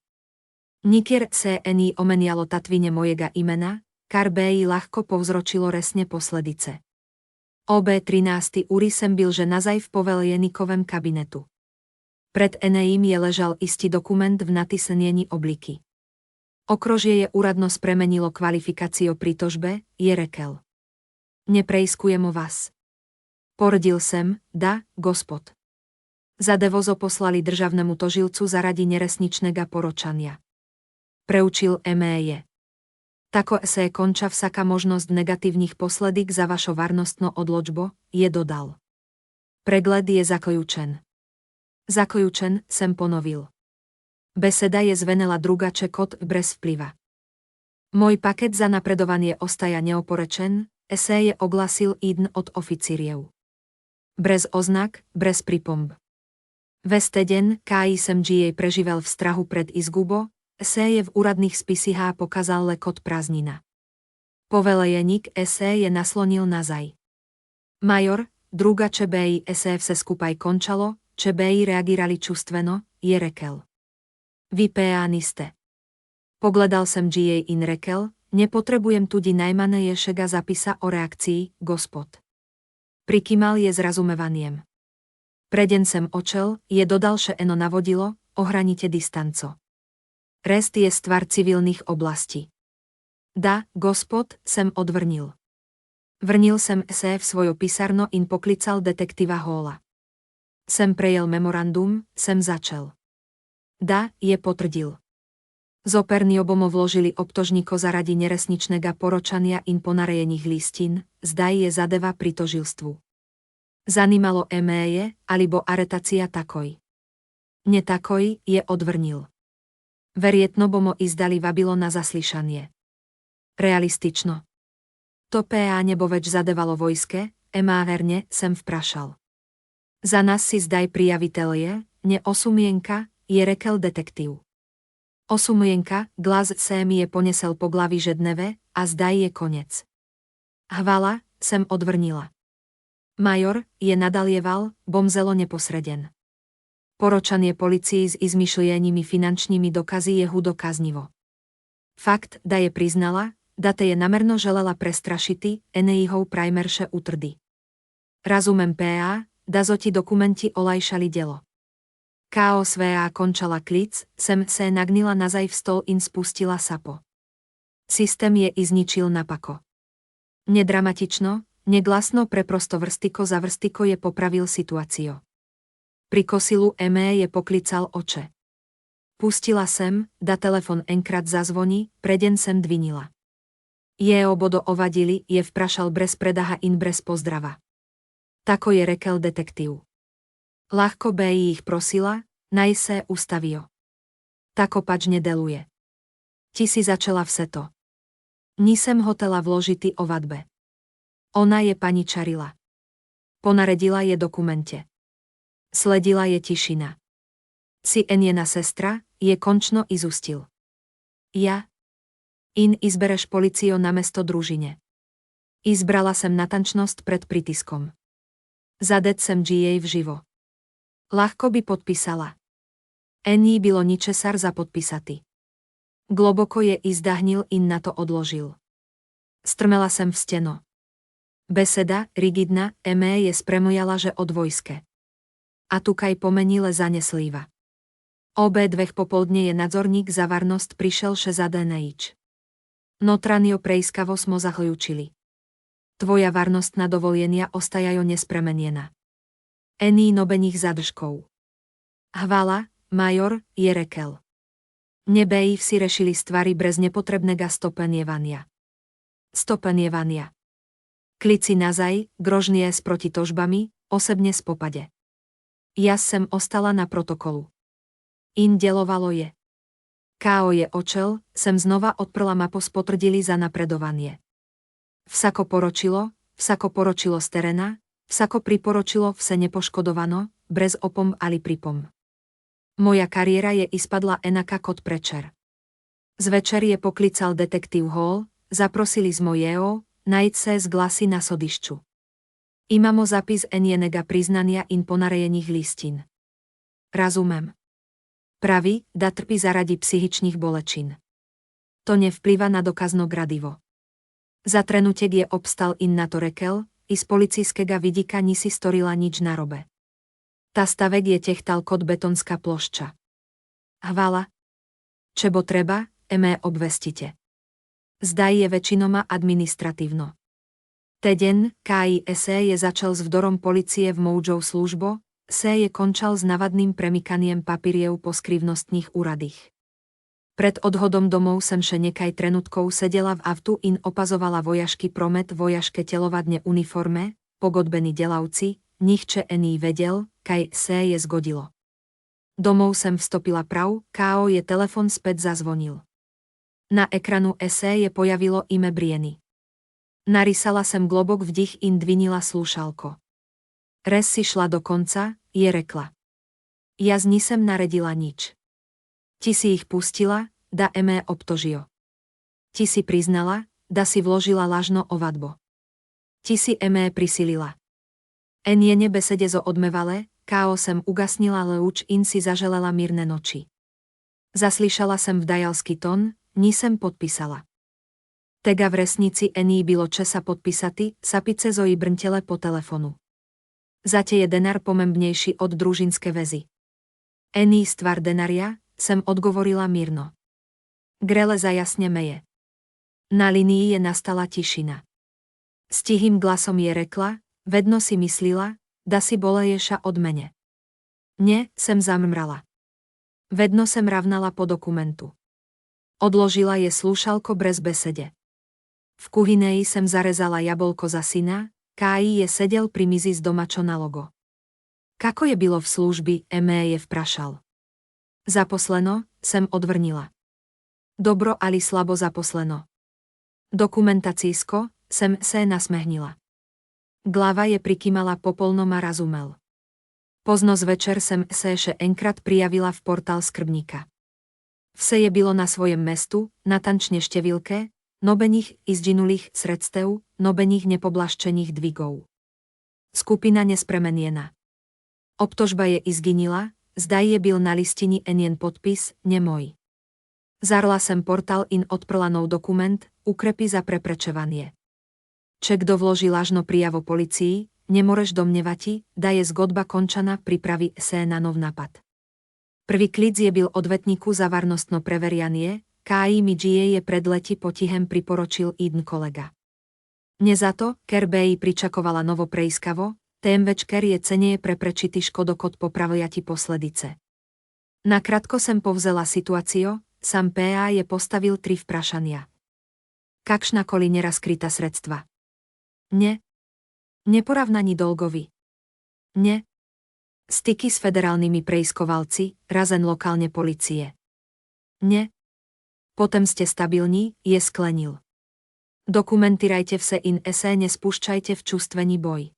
Nikier ení omenialo tatvine mojega imena, kar beji ľahko povzročilo resne posledice. OB 13. úry sem byl že nazaj v poveljenikovém kabinetu. Pred ením je ležal istý dokument v natisenieni obliky. Okrožie je úradno spremenilo kvalifikácio pri tožbe, je rekel. Neprejskujemo vás. Porodil sem, da, gospod. Za devozo poslali državnému tožilcu zaradi neresničnega poročania. Preučil je. Tako se konča vsaka možnosť negatívnych posledík za vašo varnostno odločbo, je dodal. Pregled je zaključen. Zaključen, sem ponovil. Beseda je zvenela drugače kot brez vplyva. Môj paket za napredovanie ostaja neoporečen, je oglasil jeden od oficíriev. Brez oznak, brez pripomb. Vesteden, kájí sem jej preživel v strahu pred izgubo, je v úradných spisihá pokazal le kot prázdnina. Povelejeník je naslonil nazaj. Major, druga čebej se skupaj končalo, čebej reagirali čustveno, je rekel. Vy peániste. Pogledal sem jej in rekel, nepotrebujem tudi najmanejšega zapisa o reakcii, gospod. Prikymal je s razumevaniem. Preden sem očel, je dodalše eno navodilo, ohranite distanco. Rest je stvar civilných oblastí. Da, gospod, sem odvrnil. Vrnil sem v svojo pisarno in poklical detektíva Hóla. Sem prejel memorandum, sem začal. Da, je potvrdil. Zoperní obomo vložili obtožníko zaradi neresničnega poročania in ponarejených listín, zdaj je zadeva pri tožilstvu. Zanimalo je, alebo aretácia takoj. Netakoj, je odvrnil. Verietno bomo izdali vabilo na zaslyšanie. Realistično. To PA nebo več zadevalo vojske, verne, sem vprašal. Za nás si zdaj prijaviteľ je, neosumienka, je rekel detektív. Osumienka, glas sem je ponesel po glavi žedneve, a zdaj je konec. Hvala, sem odvrnila. Major, je nadalieval, bomzelo neposreden. Poročanie policii s izmyšlienými finančnými dokazy je hudo kaznivo. Fakt, da je priznala, da te je namerno želela prestrašiti, enejhov prajmerše utrdy. Razumem PA, da zo ti dokumenti olajšali delo. KOSVA končala klic, sem se nagnila nazaj v stol in spustila sapo. Systém je izničil napako. Nedramatično, neglasno preprosto vrstiko za vrstiko je popravil situáciu. Pri kosilu je poklical oče. Pustila sem, da telefon enkrát zazvoní, preden sem dvinila. Bodo ovadili, je vprašal brez predaha in brez pozdrava. Tako je rekel detektív. Ľahko by ich prosila, naj se ustavio. Tako pač nedeluje. Ti si začala vseto. Nisem hotela vložiti o vadbe. Ona je paničarila. Ponaredila je dokumente. Sledila je tišina. Si njena sestra, je končno izustil. Ja. Izbereš policio na mesto družine. Izbrala sem natančnosť pred pritiskom. Zadec sem jej vživo. Ľahko by podpísala. Bylo ničesar za podpísaty. Globoko je izdahnil na to odložil. Strmela sem v steno. Beseda, rigidná, je spremujala, že od vojske. A tukaj pomenile zaneslíva. Dveh popoldne je nadzorník za varnosť prišiel za DNIč. Notranio preiskavo smo zahľúčili. Tvoja varnostná dovolenia ostajajo nespremenjená. Nobených zadržkov. Hvala, major, je rekel. Nebej si rešili stvari bez nepotrebného stopenievania. Stopenievania. Klici nazaj, grožnie s proti tožbami, osobne z popade. Ja sem ostala na protokolu. Delovalo je. KO je očel, sem znova odprla mapu s potvrdili za napredovanie. Vsako poročilo z terena, vsako priporočilo vse nepoškodovano, brez opom ali pripom. Moja kariéra je ispadla enaka kot prečer. Zvečer je poklical detektív Hall, zaprosili z mojeho, najít se z glasy na sodišču. Imamo zapis njenega priznania ponarejených listín. Razumem. Praví, da trpí zaradi psychičných bolečín. To nevplýva na dokazno gradivo. Zatrenutek je obstal na to rekel, z policijskega vidika nisi storila nič narobe. Ta stavek je techtal kot betonská plošča. Hvala. Čebo treba, obvestite. Zdaj je väčšinoma administratívno. Teden, KISE je začal s vdorom policie v Moudžou službo, je končal s navadným premikaniem papíriev po skrivnostných úradých. Pred odhodom domov sem še nekaj trenutkov sedela v avtu opazovala vojašky promet vojaške telovadne uniforme, pogodbení delavci, nichče vedel, kaj je zgodilo. Domov sem vstopila prav, KO je telefon späť zazvonil. Na ekranu je pojavilo ime Brieny. Narysala sem globok vdych dvinila slúšalko. Res si šla do konca, je rekla. Ja nisem naredila nič. Ti si ich pustila, da obtožio. Ti si priznala, da si vložila lažno o vadbo. Ti si prisilila. Je besede zo odmevale, KO sem ugasnila leuč si zaželela mírne noči. Zaslyšala sem vdajalský tón, nisem podpísala. Tega v resnici bylo česa podpísaty, sapice zoji brntele po telefonu. Zate je denar pomembnejší od družinské väzy. Stvar denaria, sem odgovorila mírno. Grele zajasne meje. Na linii je nastala tišina. S tihým glasom je rekla, vedno si myslila, da si boleješa od mene. Nie, sem zamrmrala. Vedno sem ravnala po dokumentu. Odložila je slúšalko bez besede. V kuhyneji sem zarezala jablko za syna, je sedel pri mizi z domačo na logo. Kako je bylo v službi, je vprašal. Zaposleno, sem odvrnila. Dobro ali slabo zaposleno. Dokumentacísko, sem se nasmehnila. Glava je prikýmala popolno ma razumel. Pozno zvečer sem se še enkrát prijavila v portál skrbníka. Vse je bylo na svojem mestu, natančne številke, nobeních izdžinulých sredstev, nobeních nepoblaščených dvigov. Skupina nespremenjena. Obtožba je izginila, zdaj je byl na listini jen podpis, nemoj. Zarla sem portál in odprlanou dokument, ukrepy za preprečevanie. Če kdo vloží lažno prijavo policii, nemoreš domnevati, da je zgodba končana, pripravi se na nov napad. Prvý klic je byl odvetníku za varnostno preverianie, KI mi je pred leti potihem priporočil jeden kolega. Ne za to, ker BI pričakovala novo preiskavo, tém večker je ceneje preprečiti škodokot popravljati posledice. Nakrátko sem povzela situácio, sam PA je postavil 3 vprašania. Kakšna kolinera skryta sredstva? Ne. Neporavnaní dolgovi. Ne. Styky s federálnymi preiskovalci, razen lokálne policie. Ne. Potem ste stabilní, je sklenil. Dokumentirajte vse in se nespúšťajte v čustvení boj.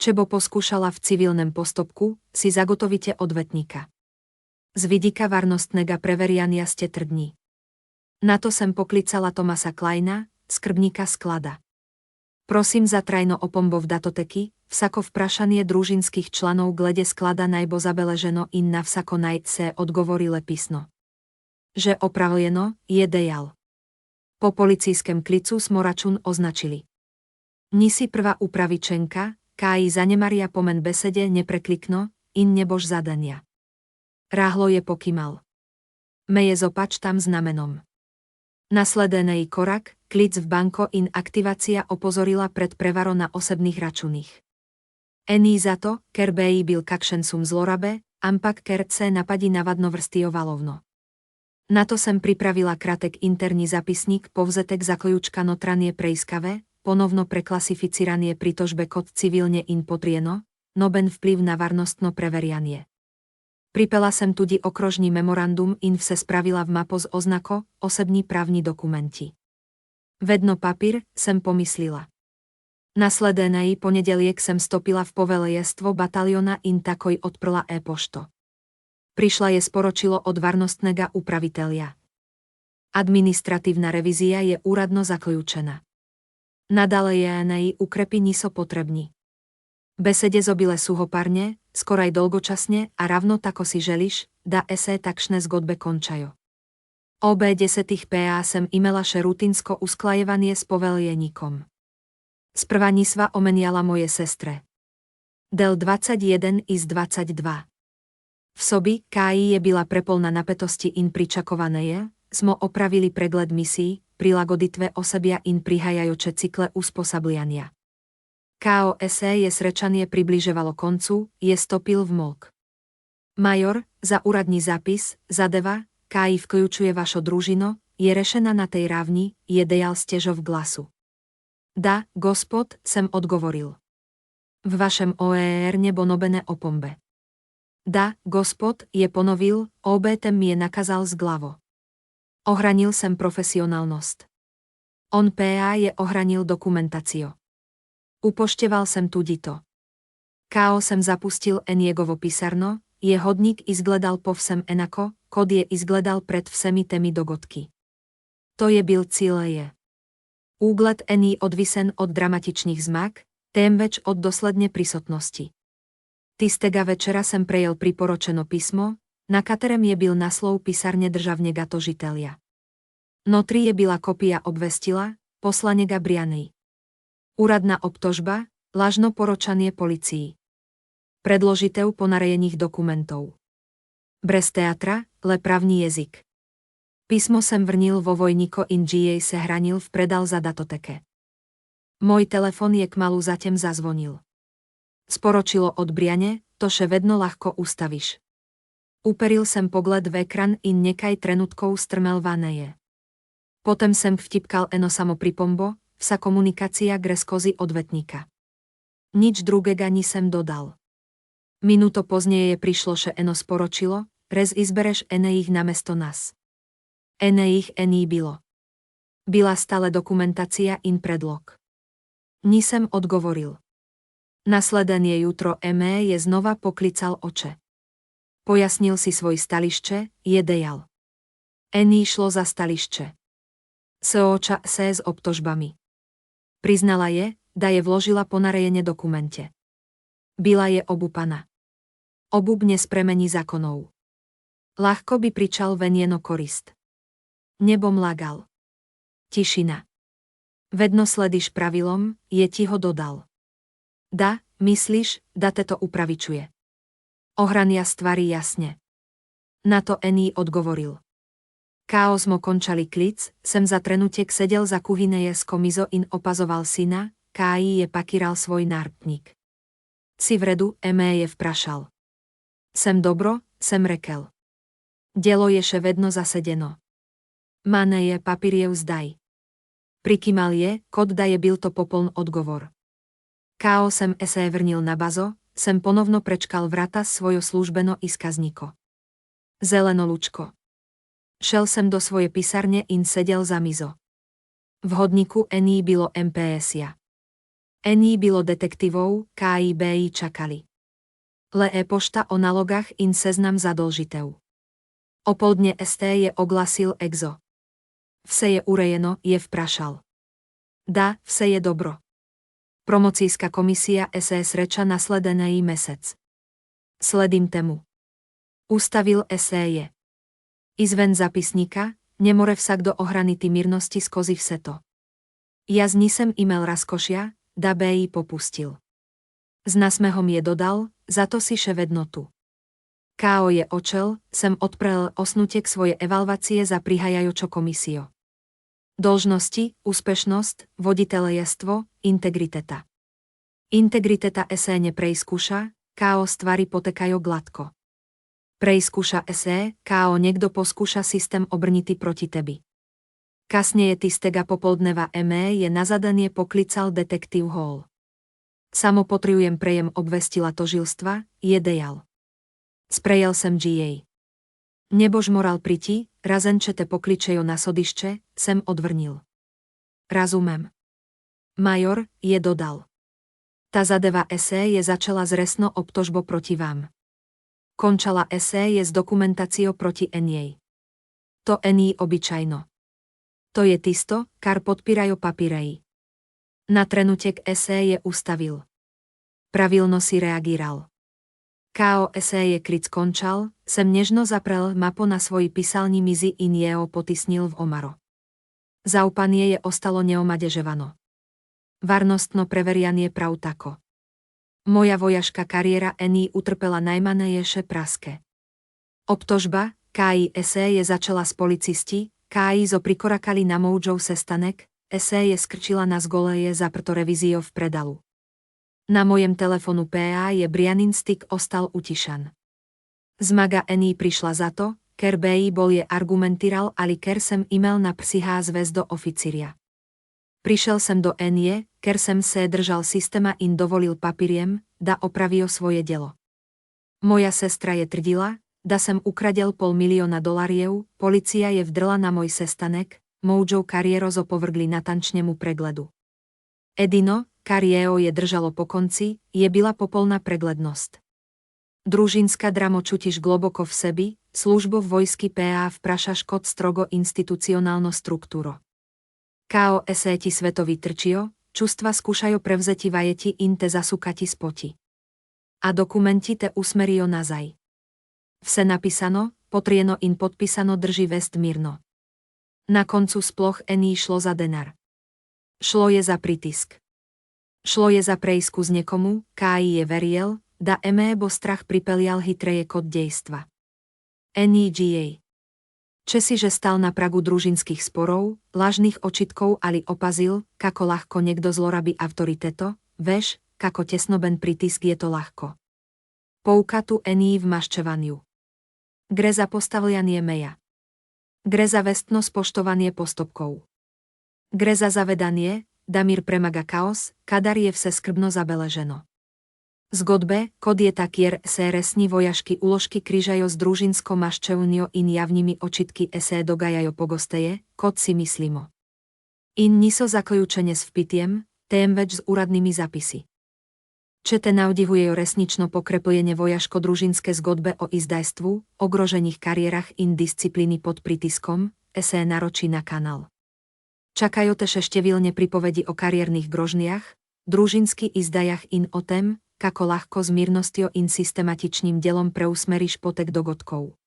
Čebo poskúšala v civilném postupku, si zagotovite odvetníka. Z vidika varnostného preveriania ste trdní. Na to sem poklicala Tomasa Kleina, skrbníka sklada. Prosím za trajno opombov datoteky, vsako vprašanie družinských članov glede sklada najbo zabeleženo in na vsako se odgovorile písno. Že opravljeno, je dejal. Po policijském klicu Smoračun označili. Nisi prvá upravičenka, KI zanemaria pomen besede nepreklikno, in nebož zadania. Ráhlo je pokýmal. Meje zopač tam znamenom. Nasledený korak, klic v banko in aktivácia opozorila pred prevaro na osobných računých. Ení za to, ker BI byl kakšensum zlorabe, ampak ker se napadí navadno vrstiovalovno. Na to sem pripravila kratek interní zapisník povzetek zaključka notranie preiskave, ponovno preklasificiranie pritožbe kod civilne in potrieno, noben vplyv na varnostno preverianie. Pripela sem tudi okrožní memorandum in vse spravila v mapo z oznako, osobní právní dokumenti. Vedno papír, sem pomyslila. Nasledený ponedeliek sem stopila v povelejstvo bataliona in takoj odprla e-pošto. Prišla je sporočilo od varnostného upraviteľa. Administratívna revízia je úradno zaključena. Nadalejenej ukrepy niso potrební. Besede zobile suhoparne, skoraj dolgočasne a ravno tako si želiš, da se takšné zgodbe končajo. Obe 10 PA sem imela še rutinsko usklajevanie s poveljeníkom. Sprva nisva omeniala moje sestre. Del 21 iz 22. V sobi, KI je byla prepolná napetosti in pričakované, smo opravili pregled misií, prilagoditve osobia in prihajajoče cykle usposabliania. KOSE je srečanie približovalo koncu, je stopil v mlk. Major, za úradní zápis, zadeva, KI vkľúčuje vašo družino, je rešená na tej rávni, je dejal stežov glasu. Da, gospod, sem odgovoril. V vašem OER nebo nobené opombe. Da, gospod, je ponovil, OBTM je nakazal z glavo. Ohranil sem profesionálnosť. On PA je ohranil dokumentácio. Upošteval sem tudito. KO sem zapustil Eniegovo písarno, je hodník izgledal po vsem enako, kod je izgledal pred vsemi temi dogodky. To je byl cíleje. Úgled Ení odvisen od dramatičných zmak, témveč od dosledne prisotnosti. Tistega večera sem prejel priporočeno písmo, na katerem je byl naslov písarne državnega tožiteľa. Notri je byla kopia obvestila, poslane Gabrianej. Úradná obtožba, lažno poročanie policii. Predložitev ponarejených dokumentov. Brez teatra, le právny jazyk. Písmo sem vrnil vo vojníko in se hranil v predal za datoteke. Môj telefon je kmalu zatem zazvonil. Sporočilo od Briane, to še vedno ľahko ustaviš. Uperil sem pogled v ekran in nekaj trenutkou strmel vaneje. Potom sem vtipkal eno samo pripombo, vsa komunikácia greskozy odvetníka. Nič drugega nisem dodal. Minuto poznieje prišlo še eno sporočilo, rez izbereš ene ich namesto nás. Ene ich ení bylo. Byla stále dokumentácia in predlog. Nisem odgovoril. Nasledenie jutro Eme je znova poklical oče. Pojasnil si svoj stališče, je dejal. Eni šlo za stališče. Seoča se s obtožbami. Priznala je, da je vložila ponarejene dokumente. Byla je obúpaná. Obúb nespremení zákonov. Ľahko by pričal venieno korist. Nebom lagal. Tišina. Vedno sledíš pravilom, je ti ho dodal. Da, myslíš, da te to upravičuje. Ohrania stvari jasne. Na to Eni odgovoril. Káos mo končali klic, sem za trenutek sedel za kuhyneje s komizo in opazoval syna, Káji je pakíral svoj nártnik. Si vredu, Eme je vprašal. Sem dobro, sem rekel. Delo je še vedno zasedeno. Mane je papíriev zdaj. Prikymal je, kod da je byl to popoln odgovor. Káo sem se vrnil na bazo, sem ponovno prečkal vrata svojo službeno iskazníko. Zeleno lučko. Šel sem do svoje pisarne in sedel za mizo. V hodníku Eni bylo MPS-ja. Eni bylo detektívov, KIBI čakali. Le pošta o nalogách in seznam zadolžitev. O poldne ST je oglasil EXO. Vse je urejeno, je vprašal. Da, vse je dobro. Promocijská komisia SS reča nasledený mesec. Sledím temu. Ustavil SE. Izven zapisníka, nemore však do ohranity mírnosti skozi vseto. Ja z nisem imel rozkošia, da BI popustil. S nasmehom je dodal, za to si še vedno tu. Káo je očel, sem odprel osnutek svoje evalvácie za prihajajočo komisio. Dolžnosti, úspešnosť, voditeľjestvo, integriteta. Integriteta SE neprejskúša, Káo stvari potekajú gladko. Prejskúša SE, Káo niekto poskúša systém obrnitý proti tebi. Kasne je tistega popoldneva Eme je na zadanie poklical detektív Hall. Samo potrebujem prejem obvestila tožilstva, je dejal. Sprejel sem GA. Nebož moral priti, razenčete pokličejo na sodišče, sem odvrnil. Razumem. Major, je dodal. Ta zadeva SE je začala zresno obtožbo proti vám. Končala SE je s dokumentáciou proti Eniej. To Eni obyčajno. To je tisto, kar podpírajú papíreji. Na trenutek SE je ustavil. Pravilno si reagíral. Káo SE je kric končal, sem nežno zaprel mapo na svoji písalni mizi in jeho potisnil v omaro. Zaupanie je ostalo neomadeževano. Varnostno preverianie prav tako. Moja vojaška kariéra Eni utrpela najmanejšie praske. Obtožba, KISE je začala s policisti, KI zo prikorakali na moužov sestanek, SE je skrčila na zgoleje zaprto revíziou v predalu. Na mojem telefonu PA je Brianin styk ostal utišan. Zmaga Eni prišla za to, ker BI bol je argumentíral ali ker sem imel na psihá zväzdo oficíria. Prišiel sem do Enie, ker sem se držal systéma in dovolil papíriem, da opravio svoje delo. Moja sestra je tvrdila, da sem ukradel $500,000, polícia je vdrla na môj sestanek, moužov kariéro zopovrgli na tančnemu pregledu. Edino, kariéro je držalo po konci, je byla popolná preglednosť. Družinská dramo čutiš globoko v sebi, službo v vojsky PA vpraša škod strogo institucionálno struktúro. Káo SE ti svetový trčio, čustva skúšajú prevzeti vajeti in te zasúkati spoti. A dokumenti te usmerio nazaj. Vse napísano, potrieno in podpísano drží vest mírno. Na koncu sploch Eni šlo za denar. Šlo je za pritisk. Šlo je za prejsku z niekomu, KI je veriel, da Eme bo strach pripelial hytreje kod dejstva. Eni GA. Česi, že stal na pragu družinských sporov, lažných očitkov ali opazil, kako ľahko niekto zlorabí autoriteto, veš, kako tesno ben pritisk je to ľahko. Pouka tu Eni v maščevaniu. Gre za postavljanie meja. Gre za vestno spoštovanie postupkov. Gre za zavedanie, da mír premaga chaos, kadar je vse skrbno zabeleženo. Zgodbe, kod je takier resní vojašky uložky križajo z družinsko maščevnio in javnimi očitky dogajajo pogosteje, kod si myslimo. In niso zaključene s vpitiem, tém več s úradnými zapisy. Čete navdivuje resnično pokrepljene vojaško-družinské zgodbe o izdajstvu, ogrožených kariérach in disciplíny pod pritiskom, esé naročí na kanál. Čakajú też številne pripovedi o kariérnych grožniach, družinsky izdajach in o tem, kako ľahko s mírnosťou in systematičným delom preusmeríš potek do godkov.